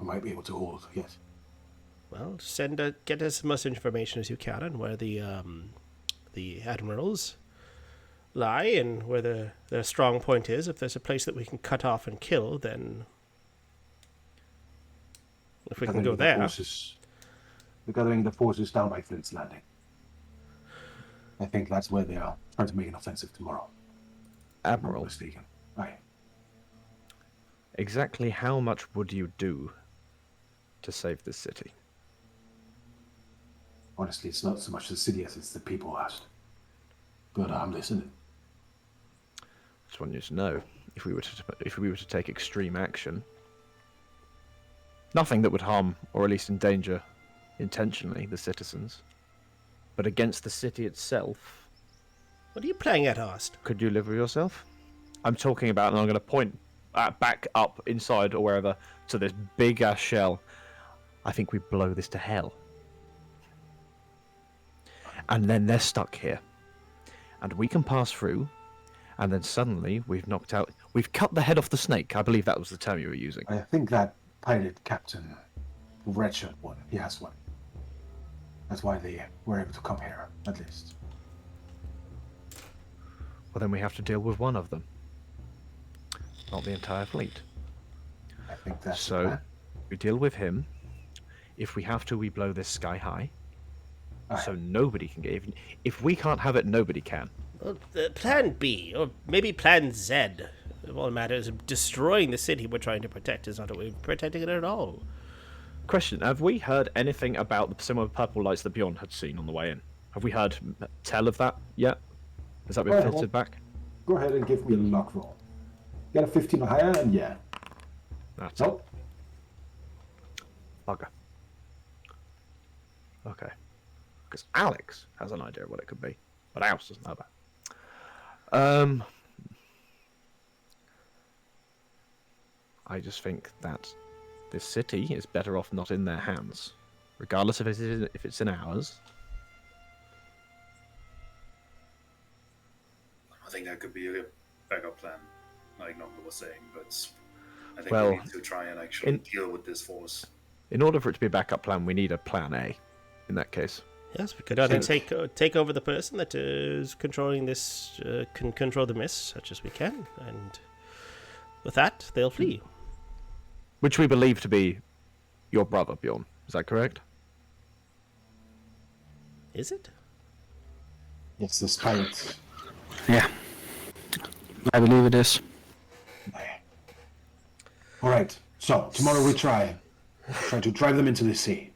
we might be able to hold. Yes. Well, get as much information as you can on where the admirals lie and where their strong point is. If there's a place that we can cut off and kill, then if we can go there. They're gathering the forces down by Flint's Landing. I think that's where they are trying to make an offensive tomorrow. Admiral, Mistaken. Aye. exactly how much would you do to save this city? Honestly, it's not so much the city as it's the people asked. But I'm listening. Just want you to know, if we were to take extreme action, nothing that would harm or at least endanger intentionally the citizens, but against the city itself, What are you playing at, Horst? could you live with yourself? I'm talking about, and I'm going to point back up inside or wherever to this big ass shell. I think we blow this to hell, and then they're stuck here, and we can pass through, and then suddenly we've cut the head off the snake. I believe that was the term you were using. I think that pirate captain, Redshirt one, he has one. That's why they were able to come here, at least. Well, then we have to deal with one of them, not the entire fleet. I think that's the So plan. we deal with him. If we have to, we blow this sky high, Aye. so nobody can get even. If we can't have it, nobody can. Well, plan B, or maybe plan Z. All that matters is destroying the city we're trying to protect is not a way of protecting it at all. Question: have we heard anything about the similar purple lights that Bjorn had seen on the way in? Have we heard tell of that yet? Has that Go been ahead. filtered back? Go ahead and give me a luck roll. Get a 15 or higher, and yeah. That's Nope. it. Bugger. Okay. Because Alex has an idea of what it could be, but Alice doesn't know that. I just think that this city is better off not in their hands, regardless if it's in ours. I think that could be a backup plan, like Noble was saying, but I think Well, we need to try and actually deal with this force. In order for it to be a backup plan, we need a plan A. In that case, Yes, we could either take over the person that is controlling this, can control the mist, such as we can, and with that, they'll flee. which we believe to be your brother Bjorn. Is that correct? Is it? It's the spirit. Yeah. I believe it is. All right. So tomorrow we try to drive them into the sea.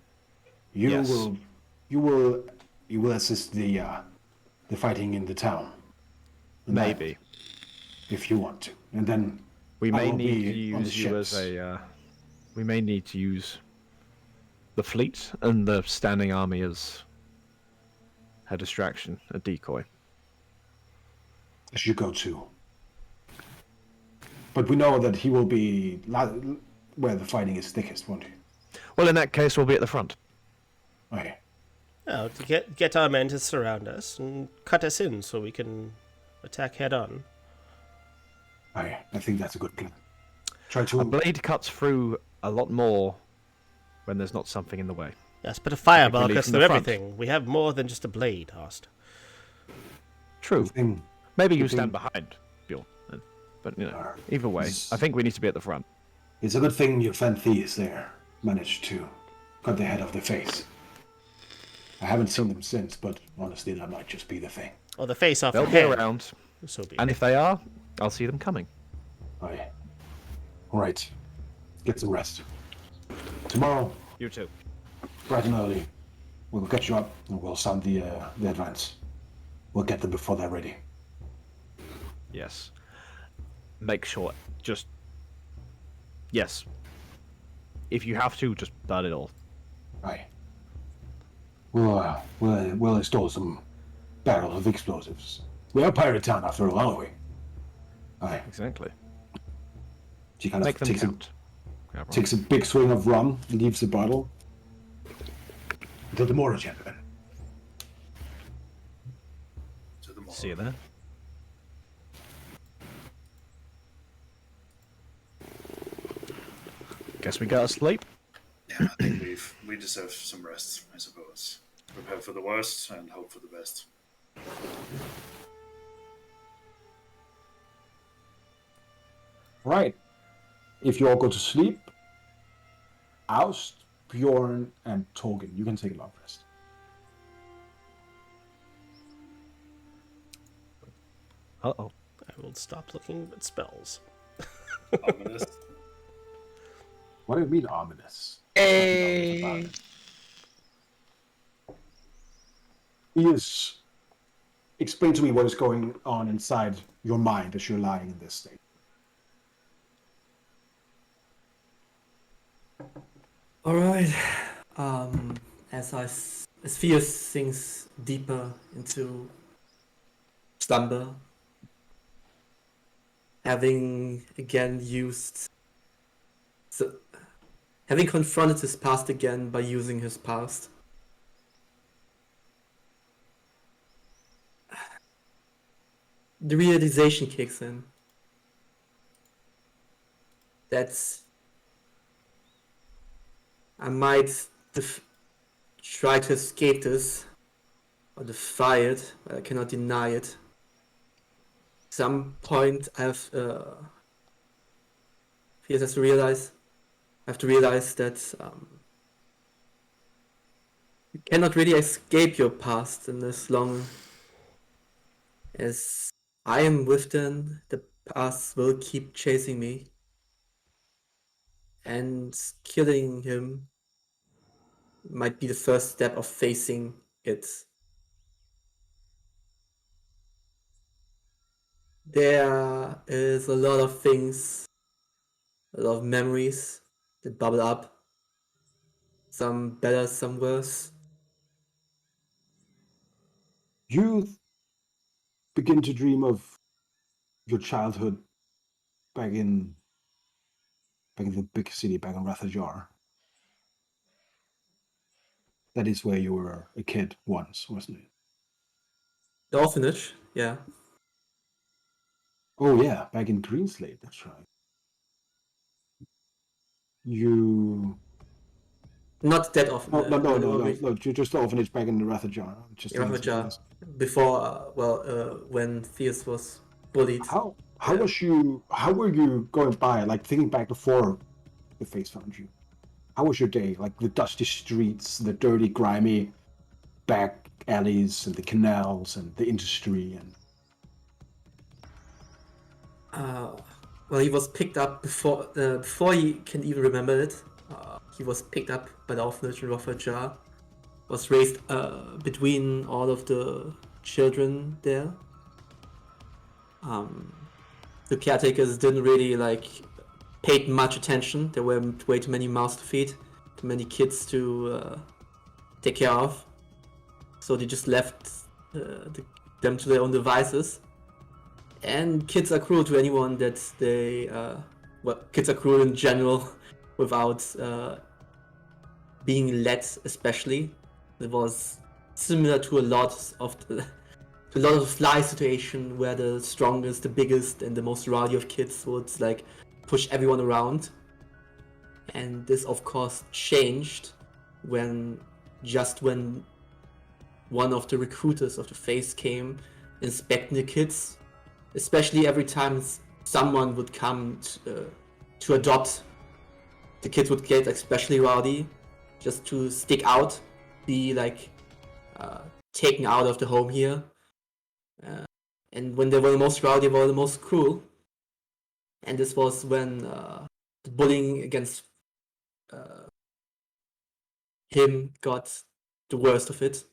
Yes. You will assist the fighting in the town. And Maybe. that, if you want to, and then We I may will need to be on the use you as ships. a. We may need to use the fleet and the standing army as a distraction, a decoy. As you go to. But we know that he will be where the fighting is thickest, won't he? Well, in that case, we'll be at the front. Okay. Oh, to get our men to surround us and cut us in so we can attack head on. I think that's a good plan. Try A to. blade cuts through a lot more when there's not something in the way. Yes, but a fireball lead cuts from the through front. everything. We have more than just a blade, Horst. True. Thing. Maybe you Good thing- stand behind Bjorn. But, you know, Alright. either way, I think we need to be at the front. It's a good thing your friend Theus there managed to cut the head off the face. I haven't seen them since, but honestly, that might just be the thing. Or the face off They'll the be head. around, So be and it. if they are, I'll see them coming. Aye. All right. Get some rest. Tomorrow, You too. bright and early, we'll get you up and we'll sound the advance. We'll get them before they're ready. Yes. Make sure, just... Yes. If you have to, just burn it all. Aye. We'll install some barrels of explosives. We are Pirate Town after all, aren't we? Aye. Exactly. She kind Make of them takes count. takes a big swing of rum, leaves the bottle. Until tomorrow, gentlemen. To the morrow. See you there. Guess we gotta sleep. Yeah, I think we deserve some rest, I suppose. Prepare for the worst and hope for the best. Right. If you all go to sleep, Aust, Bjorn, and Torgen, you can take a long rest. Uh-oh. I will stop looking at spells. Ominous. What do you mean ominous? Hey. Yes. Explain to me what is going on inside your mind as you're lying in this state. All right. As Fear sinks deeper into slumber, having again having confronted his past again by using his past. The realization kicks in. That's I might try to escape this or defy it, but I cannot deny it. Some point I have has to realize that you cannot really escape your past in this long as I am within, the past will keep chasing me. And killing him might be the first step of facing it. There is a lot of things, a lot of memories that bubble up. Some better, some worse. You begin to dream of your childhood back in the big city, back in Rathajar. That is where you were a kid once, wasn't it? The orphanage, yeah. Oh yeah, back in Greenslade. That's right. You Not that often. no. Just the orphanage back in the Rathajar. Just the answer, Ravager yes. before, when Theus was bullied. How Yeah. was you? How were you going by? Like thinking back before the face found you. How was your day? Like the dusty streets, the dirty, grimy back alleys, and the canals, and the industry, and Uh, well, he was picked up before he can even remember it. He was picked up by the orphanage in Ravager. Was raised between all of the children there. The caretakers didn't really paid much attention. There were way too many mouths to feed, too many kids to take care of. So they just left them to their own devices. And kids are cruel to anyone that they, kids are cruel in general without being led, especially. It was similar to a lot of fly situation where the strongest, the biggest, and the most rowdy of kids would push everyone around. And this, of course, changed when one of the recruiters of the face came inspecting the kids, especially every time someone would come to adopt. The kids would get especially rowdy, just to stick out, be taken out of the home here. And when they were the most rowdy, they were the most cruel. And this was when the bullying against him got the worst of it.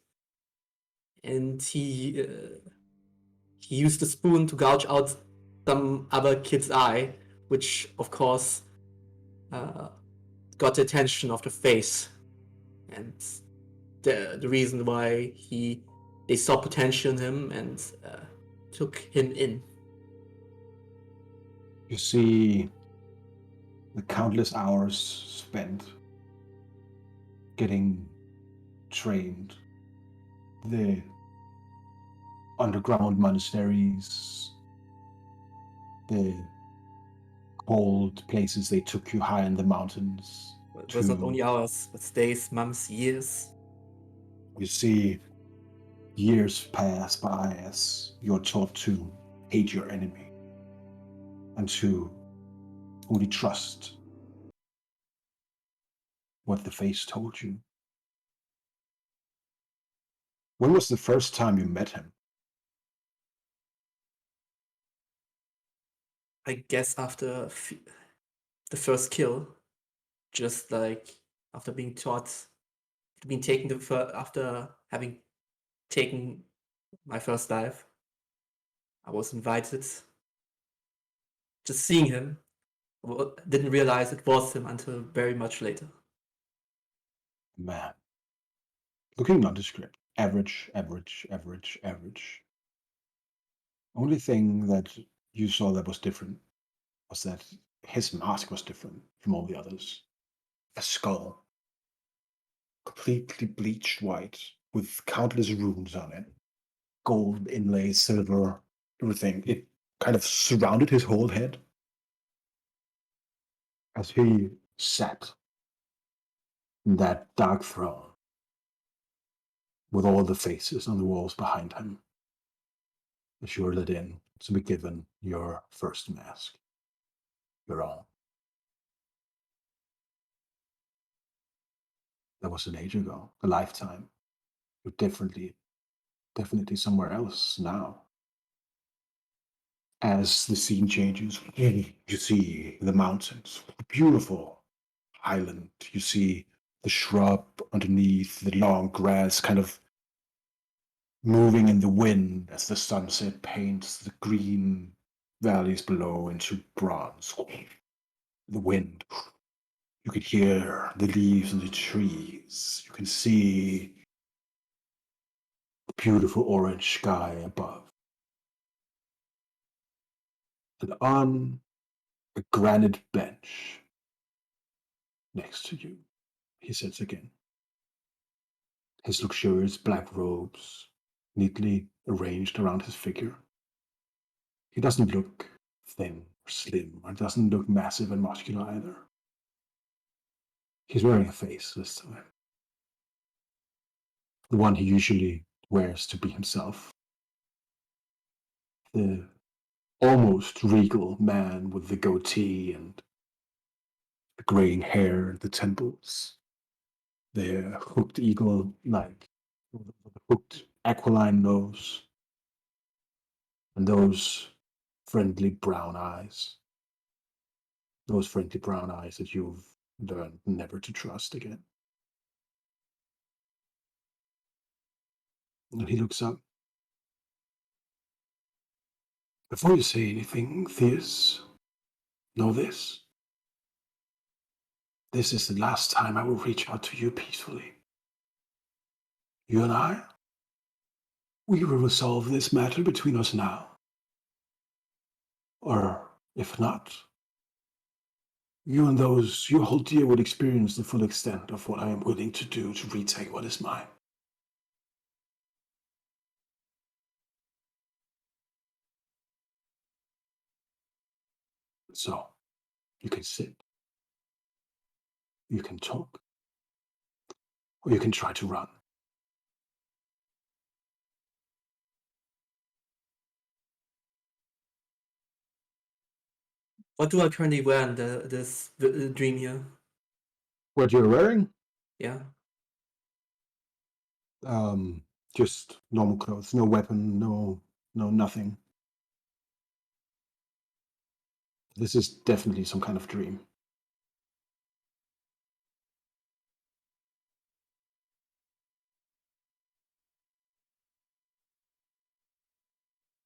And he used the spoon to gouge out some other kid's eye, which of course got the attention of the face, and the reason why they saw potential in him and took him in. you see the countless hours spent getting trained, the underground monasteries, the cold places they took you high in the mountains. It was not only hours, but days, months, years. You see years pass by as you're taught to hate your enemy and to only trust what the face told you. When was the first time you met him? I guess after the first kill, just after being taught, after having taken my first dive, I was invited. Just seeing him, didn't realize it was him until very much later. Man, looking nondescript, average, average, average, average. Only thing that you saw that was different was that his mask was different from all the others. A skull, completely bleached white, with countless runes on it, gold inlay, silver, everything. It kind of surrounded his whole head as he sat in that dark throne with all the faces on the walls behind him as you were let in to be given your first mask, your own. That was an age ago, a lifetime. You're definitely somewhere else now. As the scene changes, you see the mountains, beautiful island. You see the shrub underneath, the long grass kind of moving in the wind as the sunset paints the green valleys below into bronze. The wind. You can hear the leaves on the trees. You can see the beautiful orange sky above. And on a granite bench next to you, he sits again. His luxurious black robes neatly arranged around his figure. He doesn't look thin or slim, or doesn't look massive and muscular either. He's wearing a face this time. The one he usually wears to be himself. The almost regal man with the goatee and the graying hair at the temples. The hooked eagle-like, the hooked aquiline nose, and those friendly brown eyes. Those friendly brown eyes that you've learned never to trust again. And he looks up. Before you say anything, Theus, know this. This is the last time I will reach out to you peacefully. You and I, we will resolve this matter between us now. Or, if not, you and those you hold dear would experience the full extent of what I am willing to do to retake what is mine. So, you can sit, you can talk, or you can try to run. What do I currently wear in this dream here? What you're wearing? Yeah. Just normal clothes, no weapon, no nothing. This is definitely some kind of dream.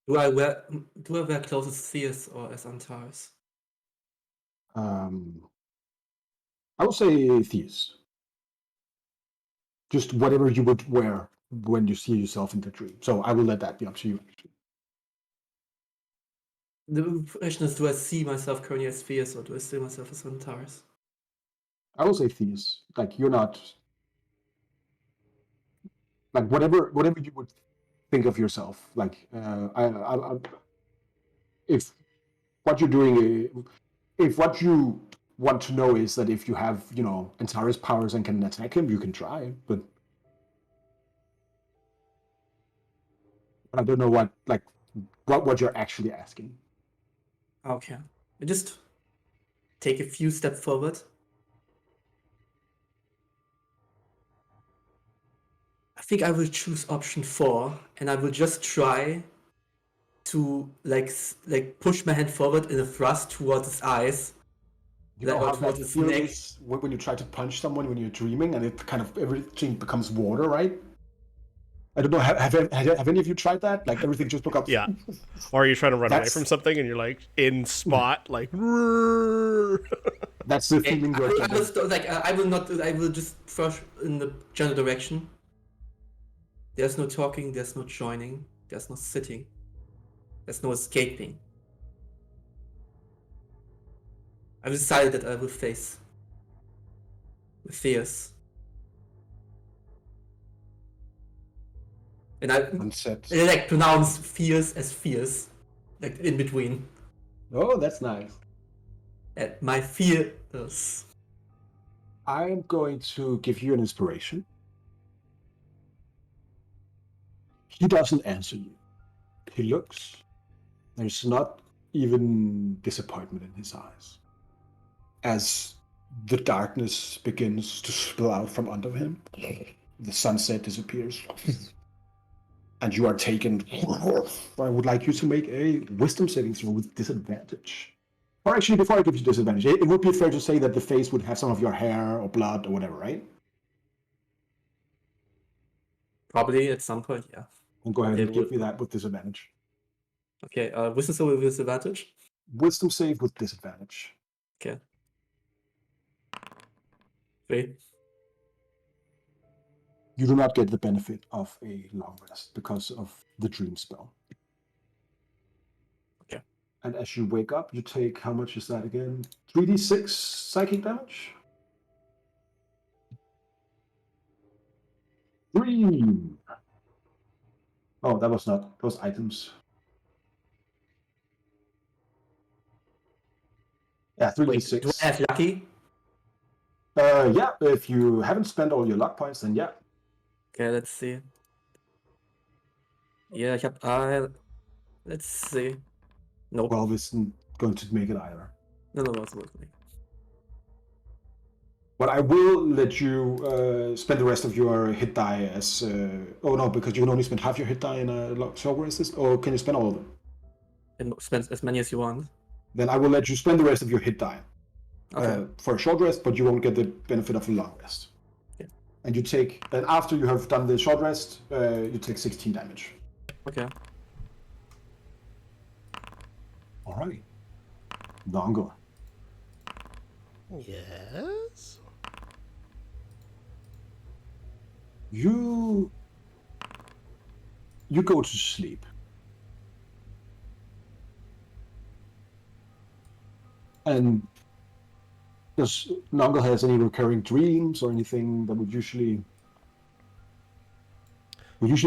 Do I wear clothes as Theus or as Antares? I would say Theus. Just whatever you would wear when you see yourself in the dream. So I will let that be up to you. The question is, do I see myself currently as Theus or do I see myself as Antares? I will say Theus. Like you're not like whatever you would think of yourself. Like if what you're doing, if what you want to know is that if you have Antares powers and can attack him, you can try. But I don't know what you're actually asking. Okay. I just take a few steps forward. I think I will choose option 4 and I will just try to like push my hand forward in a thrust towards his eyes. You know Or how towards that his feeling neck. is when you try to punch someone when you're dreaming and it kind of everything becomes water, right? I don't know. Have any of you tried that? Like everything just becomes. Yeah. Or you're trying to run away That's- from something and you're like in spot, like. That's the feeling you're I getting. I will just rush in the general direction. There's no talking, there's no joining, there's no sitting, there's no escaping. I've decided that I will face with Theus. And I like pronounce fierce as fierce, like in between. Oh, that's nice. And my fear is. I'm going to give you an inspiration. He doesn't answer you. He looks. There's not even disappointment in his eyes. As the darkness begins to spill out from under him, the sunset disappears. And you are taken. I would like you to make a wisdom saving throw with disadvantage. Or actually, before I give you disadvantage, it would be fair to say that the face would have some of your hair or blood or whatever, right? Probably at some point, yeah. And go ahead and give me that with disadvantage. Okay, wisdom save with disadvantage. Wisdom save with disadvantage. Okay. 3. You do not get the benefit of a long rest because of the dream spell. Okay. And as you wake up, you take, how much is that again? 3d6 psychic damage? 3! Oh, that was not, those items. Yeah, Wait, do I 3d6. have lucky? Yeah, if you haven't spent all your luck points, then yeah. Okay, let's see. Yeah, let's see. Nope. 12 isn't going to make it either. No, it's worth me. But I will let you spend the rest of your hit die as... oh no, because you can only spend half your hit die in a short rest, or can you spend all of them? And spend as many as you want. Then I will let you spend the rest of your hit die Okay. for a short rest, but you won't get the benefit of a long rest. Okay. And you take... And after you have done the short rest, you take 16 damage. Okay. Alright. Longo. Yes. You go to sleep. And does Nongo has any recurring dreams or anything that would usually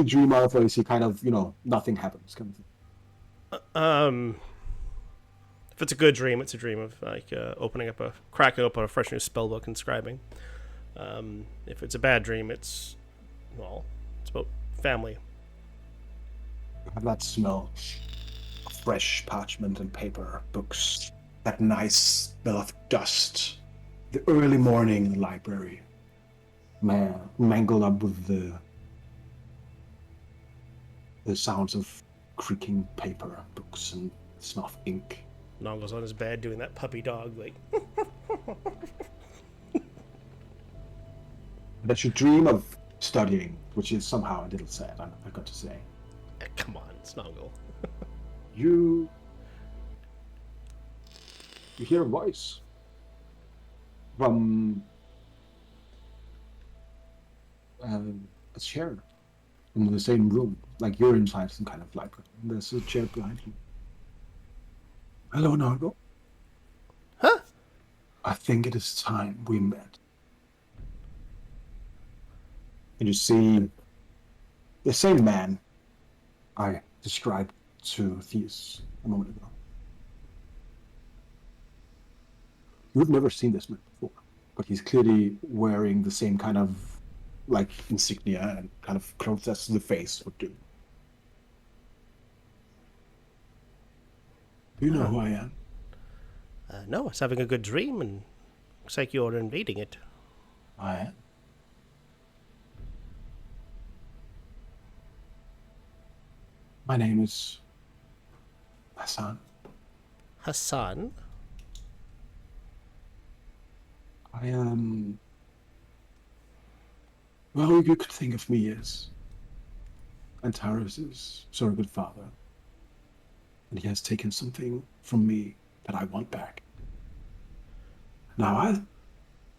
dream of, or is he kind of, nothing happens kind of thing? If it's a good dream, it's a dream of like cracking open a fresh new spell book and scribing. If it's a bad dream, it's about family. Have that smell of fresh parchment and paper, books, that nice smell of dust, the early morning in the library, mangled up with the sounds of creaking paper, books, and smell of ink. Nongo's on his bed doing that puppy dog, like. That you dream of studying, which is somehow a little sad, I got to say. Come on, it's Nongo. You hear a voice from a chair in the same room, like you're inside some kind of library. There's a chair behind you. Hello, Nargo. Huh? I think it is time we met. And you see the same man I described to Theus a moment ago. You've never seen this man before, but he's clearly wearing the same kind of like insignia and kind of clothes as the face would do. Do you know who I am? No, I was having a good dream, and looks like you're invading it. I am. My name is Hassan. Hassan? I am... Well, you could think of me as Antares' surrogate father. And he has taken something from me that I want back. Now, I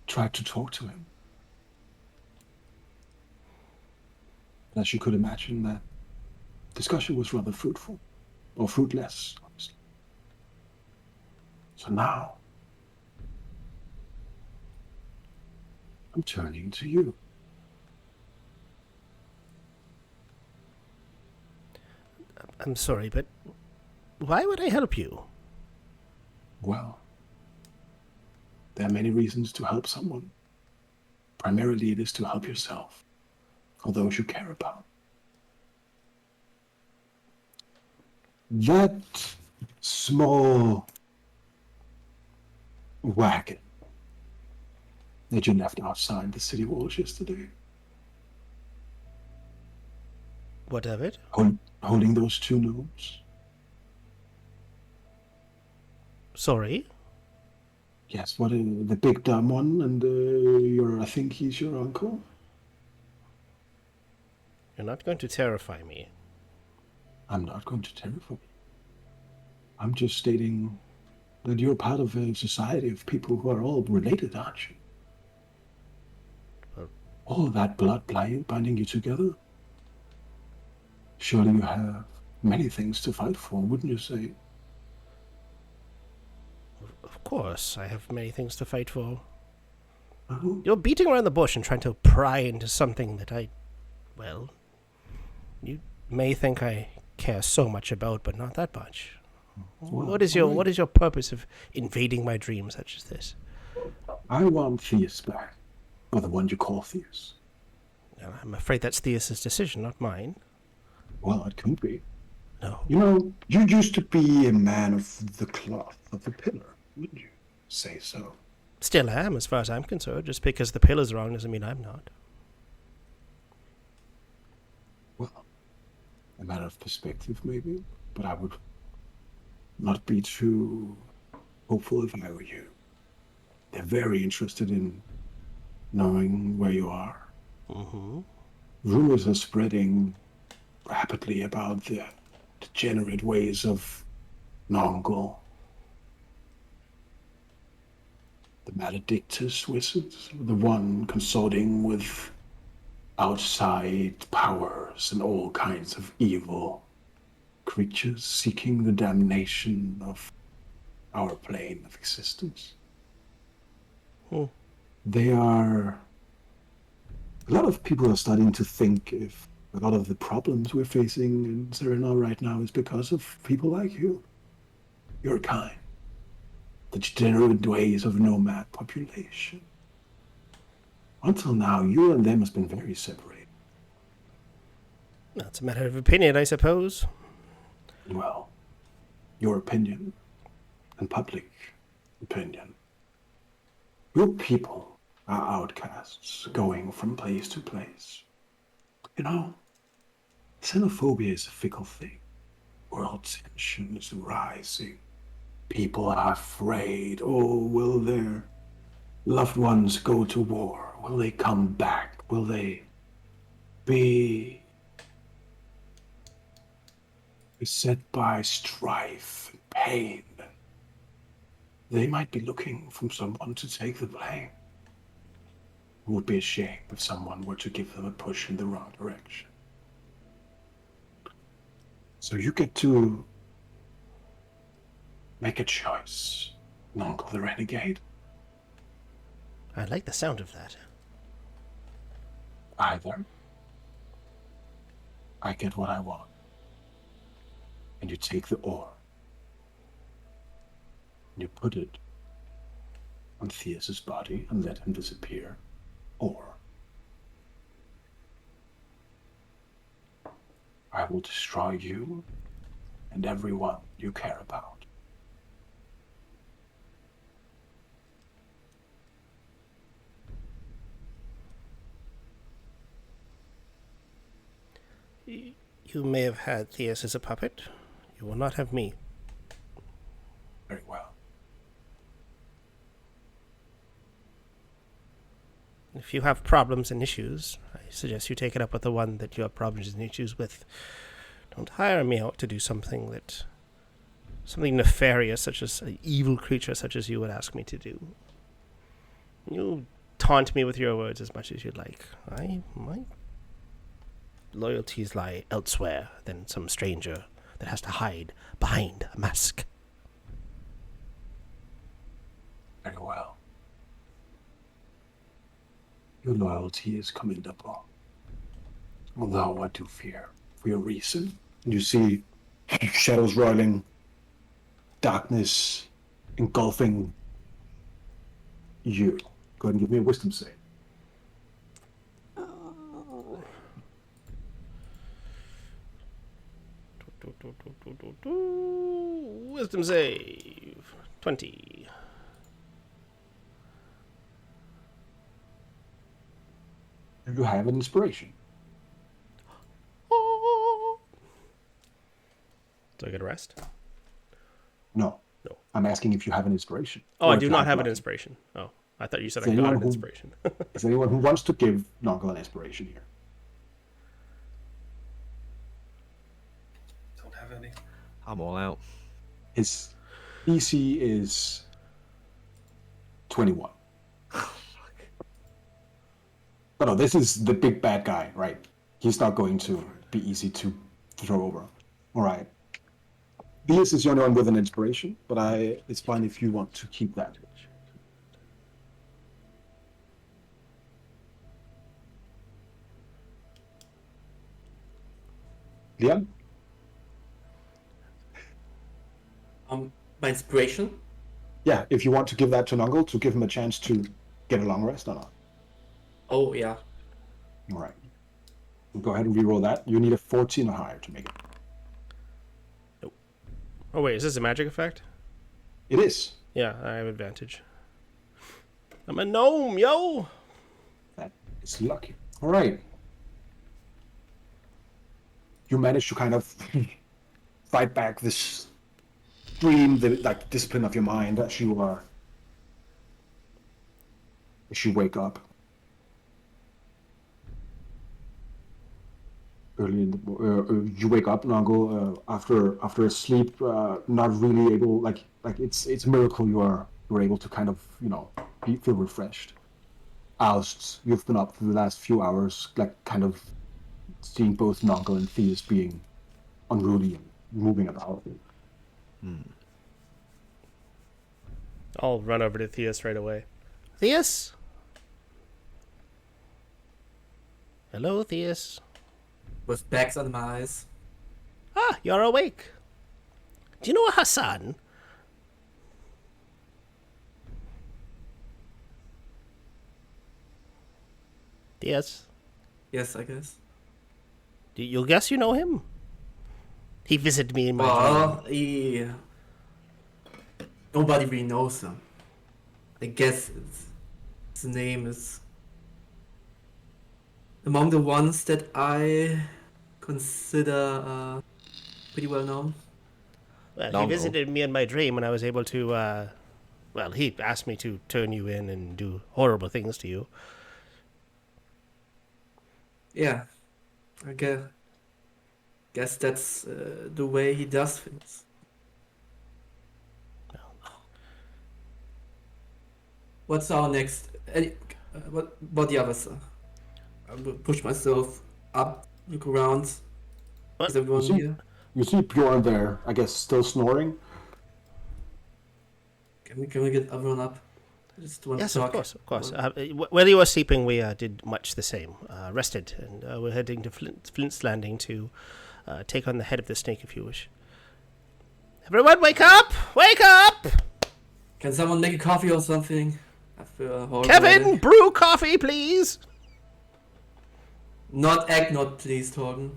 tried to talk to him. And as you could imagine, that discussion was rather fruitful. Or fruitless, honestly. So now, I'm turning to you. I'm sorry, but why would I help you? Well, there are many reasons to help someone. Primarily, it is to help yourself, or those you care about. That small wagon that you left outside the city walls yesterday, What of it? holding those two gnomes. Sorry? Yes, the big dumb one, and I think he's your uncle. You're not going to terrify me. I'm not going to terrify you. I'm just stating that you're part of a society of people who are all related, aren't you? All that blood binding you together. Surely you have many things to fight for, wouldn't you say? Of course, I have many things to fight for. Oh, You're beating around the bush and trying to pry into something that well, you may think I care so much about, but not that much. well, What is your purpose of invading my dream such as this? I want Theus back, or the one you call Theus. I'm afraid that's Theus's decision, not mine. Well, it could be. No. You know, you used to be a man of the cloth, of the pillar, wouldn't you say so? Still am, as far as I'm concerned. Just because the pillar's wrong doesn't mean I'm not. Well, a matter of perspective, maybe, but I would not be too hopeful if I were you. They're very interested in knowing where you are. Mm-hmm. Rumors are spreading rapidly about the degenerate ways of Nongol. The Maledictus wizards, the one consorting with outside powers and all kinds of evil creatures seeking the damnation of our plane of existence. They are... A lot of people are starting to think if a lot of the problems we're facing in Cerenar right now is because of people like you. Your kind. The degenerate ways of nomad population. Until now, you and them has been very separated. That's a matter of opinion, I suppose. Well, your opinion and public opinion. Your people are outcasts going from place to place. You know, xenophobia is a fickle thing. World tension is rising. People are afraid. Oh, will their loved ones go to war? Will they come back? Will they be beset by strife and pain? They might be looking for someone to take the blame. It would be a shame if someone were to give them a push in the wrong direction. So you get to make a choice, Nonkel the Renegade. I like the sound of that. Either I get what I want, and you take the ore, and you put it on Theus's body and let him disappear, or I will destroy you and everyone you care about. You may have had Theus as a puppet. You will not have me. Very well. If you have problems and issues, I suggest you take it up with the one that you have problems and issues with. Don't hire me out to do something nefarious, such as an evil creature such as you would ask me to do. You taunt me with your words as much as you'd like. My loyalties lie elsewhere than some stranger that has to hide behind a mask. Very well. Your loyalty is commendable. Although I do fear for your reason. You see shadows rolling, darkness engulfing you. Go ahead and give me a wisdom save. Wisdom save 20. You have an inspiration. Do I get a rest? No. No. I'm asking if you have an inspiration. Oh, Or I if do you not have have an lucky. inspiration. Oh, I thought you said Is I got anyone an who- inspiration. Is there anyone who wants to give Nonkel an inspiration here? Don't have any. I'm all out. His DC is 21. But no, this is the big bad guy, right? He's not going to be easy to throw over. All right. This is the only one with an inspiration, but it's fine if you want to keep that. Liam? My inspiration? Yeah, if you want to give that to Nungle to give him a chance to get a long rest or not. Oh, yeah. All right. Go ahead and reroll that. You need a 14 or higher to make it. Nope. Oh wait, is this a magic effect? It is. Yeah, I have advantage. I'm a gnome, yo! That is lucky. All right. You manage to kind of fight back this stream, the like discipline of your mind as you wake up. Early in the you wake up, Nungle, after a sleep, not really able, like it's a miracle you're able to kind of feel refreshed. Oust, you've been up for the last few hours, like kind of seeing both Nungle and Theus being unruly and moving about. I'll run over to Theus right away. Theus? Hello, Theus. With bags under my eyes. Ah, you're awake. Do you know Hassan? Theus? Yes, I guess. You'll guess you know him? He visited me in my Well, dream. nobody really knows him. I guess his name is among the ones that I consider pretty well known. Well, he Nongo. visited me in my dream and I was able to, well, he asked me to turn you in and do horrible things to you. Yeah, I guess that's the way he does things. What's our next? What about the others? I will push myself up, look around. What? Is everyone You see- here? You see Bjorn there, I guess, still snoring. Can we get everyone up? I just want Yes, to talk. of course. While you were sleeping, we did much the same. Rested, and we're heading to Flint's Landing to take on the head of the snake, if you wish. Everyone, wake up! Wake up! Can someone make a coffee or something? I feel horrible. Kevin, headache. brew coffee, please! Not eggnog, please, Torgen.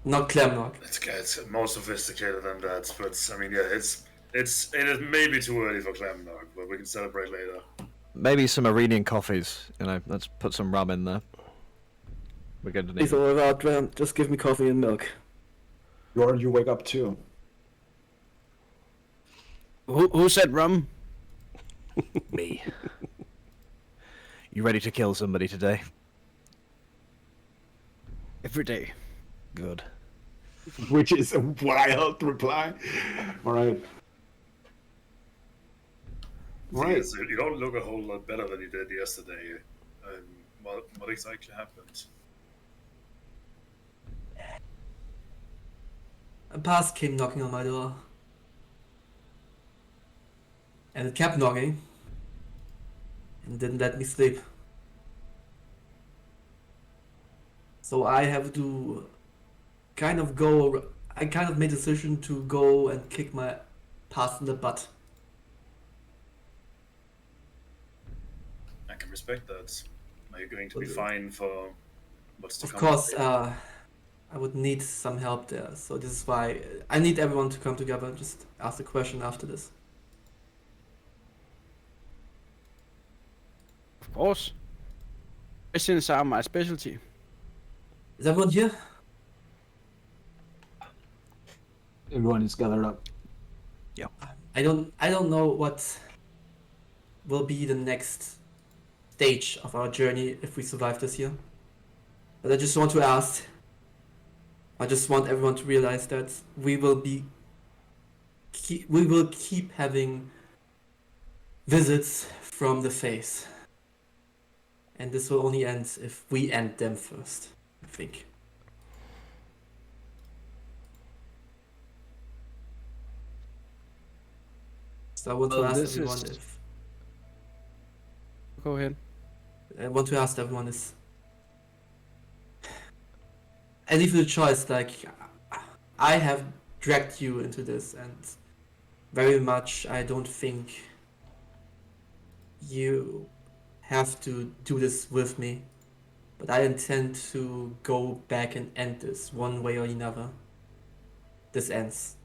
Not clamnog. It's more sophisticated than that, but I mean, yeah, it is maybe too early for Clamnog, but we can celebrate later. Maybe some Iranian coffees. Let's put some rum in there. We're going to need. Please, all about just give me coffee and milk. Bjorn, you wake up too. Who said rum? Me. You ready to kill somebody today? Every day. Good. Which is a wild reply. All right. Right. Yes, you don't look a whole lot better than you did yesterday. What exactly happened? A past came knocking on my door. And it kept knocking. And didn't let me sleep. So I have to I kind of made a decision to go and kick my past in the butt. I can respect that. Are you going to be fine for what's to Of come? course, I would need some help there. So this is why I need everyone to come together and just ask the question after this. Of course. Questions are my specialty. Is everyone here? Everyone is gathered up. I don't know what will be the next stage of our journey if we survive this year. But I just want to ask. I just want everyone to realize that we will be we will keep having visits from the face. And this will only end if we end them first, I think. So I want to Well, ask this everyone is- if Go ahead. I want to ask everyone is I leave you the choice, like I have dragged you into this and very much I don't think you have to do this with me. But I intend to go back and end this one way or another. This ends.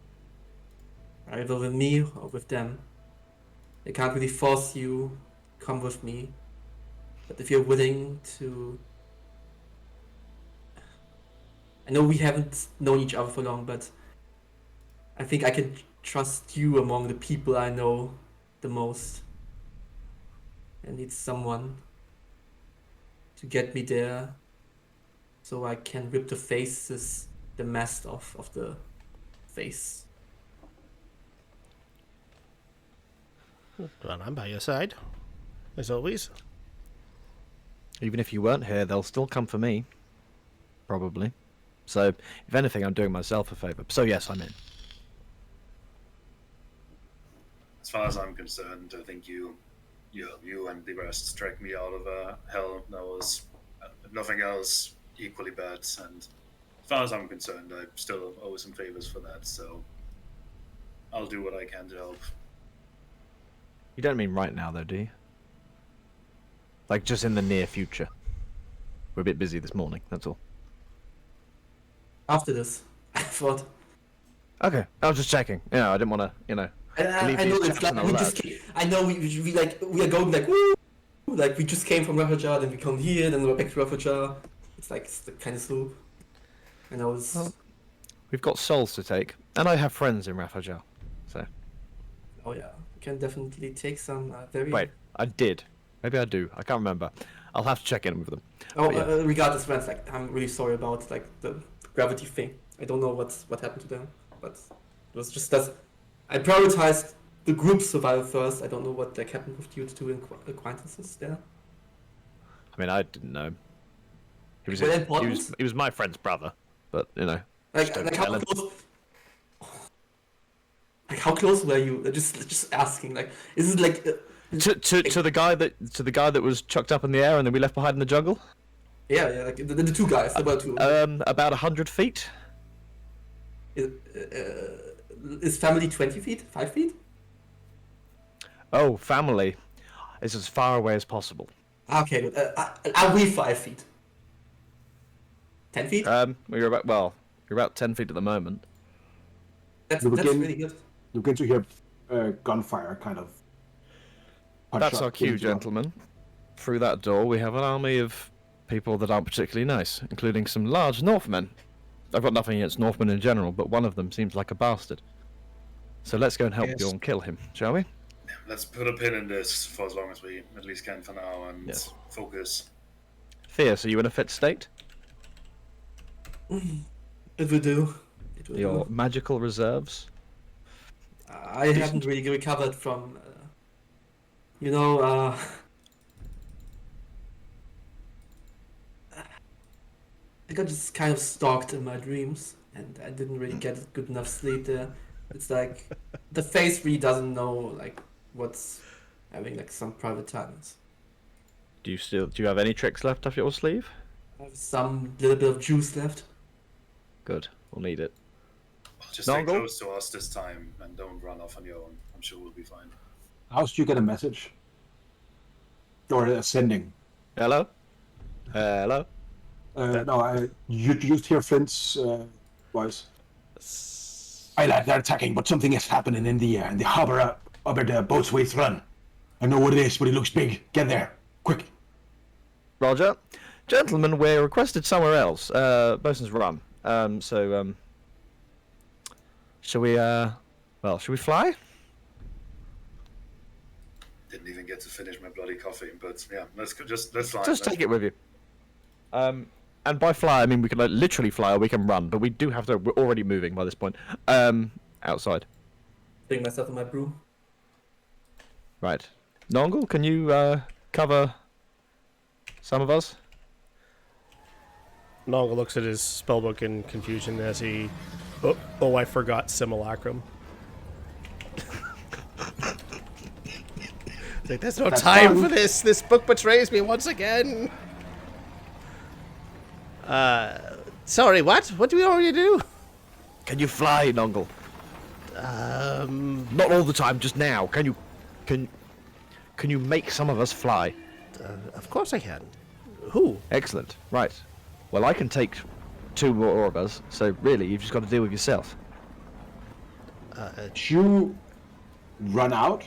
Either with me or with them. They can't really force you come with me. But if you're willing to... I know we haven't known each other for long, but I think I can trust you among the people I know the most. I need someone to get me there so I can rip the mask off of the face. Well, I'm by your side, as always. Even if you weren't here, they'll still come for me. Probably. So, if anything, I'm doing myself a favour. So yes, I'm in. As far as I'm concerned, I think you and the rest dragged me out of hell. That was nothing else equally bad. And as far as I'm concerned, I still owe some favors for that. So I'll do what I can to help. You don't mean right now, though, do you? Like, just in the near future. We're a bit busy this morning, that's all. After this, I thought. Okay, I was just checking. Yeah, I didn't want to, leave I know these it's chaps in like the we lurch. just came, I know we are going like woo, like we just came from Rafajar, then we come here, then we're back to Rafajar. It's the kind of sloop. And I was Well, we've got souls to take, and I have friends in Rafajar. So, oh yeah, we can definitely take some very. wait, I did. Maybe I do. I can't remember. I'll have to check in with them. Oh, But yeah. regardless, friends, like I'm really sorry about like the gravity thing. I don't know what happened to them, but it was just that I prioritized the group survival first. I don't know what like happened with you two acquaintances there. I mean, I didn't know. He was, Were they he important? was, he was my friend's brother, but, Like, just don't like tell how him. close? Like how close were you? Just asking. Like, is it like? To the guy that was chucked up in the air and then we left behind in the jungle. Yeah, like the two guys. There were two. About 100 feet. Is family 20 feet? 5 feet? Oh, family is as far away as possible. Okay, good. Are we 5 feet? 10 feet? You're about 10 feet at the moment. That's we begin- really good. You get to hear gunfire, kind of. That's our cue, into- gentlemen. Through that door, we have an army of people that aren't particularly nice, including some large Northmen. I've got nothing against Northmen in general, but one of them seems like a bastard. So let's go and help Yes. Bjorn kill him, shall we? Let's put a pin in this for as long as we at least can for now and Yes. focus. Fierce, are you in a fit state? It will do. It will Your do. magical reserves? I haven't really recovered from, you know, I got just kind of stalked in my dreams, and I didn't really get good enough sleep there. It's like the face really doesn't know like what's having like some private times. Do you have any tricks left up your sleeve? I have some little bit of juice left. Good, we'll need it. Just stay Noggle? close to us this time and don't run off on your own. I'm sure we'll be fine. How did you get a message? Or a sending? Hello? Hello? No, you just hear Flint's voice. Aye, lad, they're attacking, but something is happening in the harbour over the boat's ways run. I know what it is, but it looks big. Get there, quick. Roger. Gentlemen, we're requested somewhere else. Bosun's run. Shall we fly? Didn't even get to finish my bloody coffee, but yeah, let's fly. Just take it with you. And by fly, I mean we can like, literally fly or we can run, but we do have to. We're already moving by this point. Outside. bring myself in my broom. Right. Nongle, can you cover some of us? Nonga looks at his spellbook in confusion as he... Oh, I forgot Simulacrum. It's like, there's no time for this! This book betrays me once again! Sorry, what? What do we already do? Can you fly, Nongle? Not all the time, just now. Can you make some of us fly? Of course I can. Who? Excellent. Right. Well, I can take 2 more of us, so really, you've just got to deal with yourself. You run out.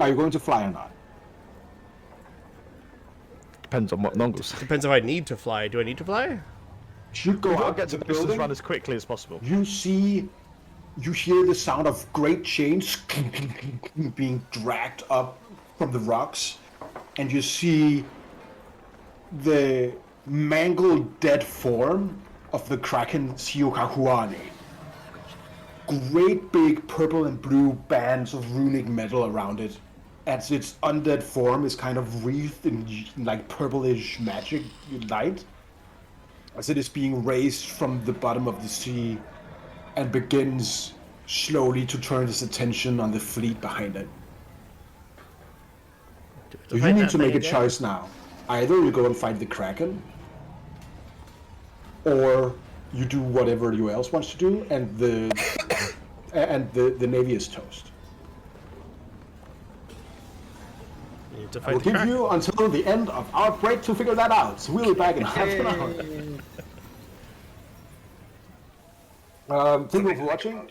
Are you going to fly or not? Depends on what Nongle's. Depends if I need to fly. Do I need to fly? You go I'll out get to to the the distance building. run as quickly as possible. You hear the sound of great chains being dragged up from the rocks, and you see the mangled dead form of the Kraken Siukahuane. Great big purple and blue bands of runic metal around it, as its undead form is kind of wreathed in like purplish magic light, as it is being raised from the bottom of the sea and begins slowly to turn its attention on the fleet behind it. So you need to make a choice now. Either you go and fight the Kraken, or you do whatever you else wants to do, and the Navy is toast. You need to I fight will the give Kraken. you until the end of our break to figure that out. So we'll be back in half an hour. Thank you all for watching,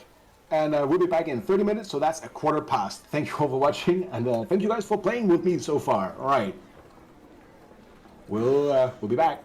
and we'll be back in 30 minutes, so that's 1:15. Thank you all for watching, and thank you guys for playing with me so far. All right. We'll be back.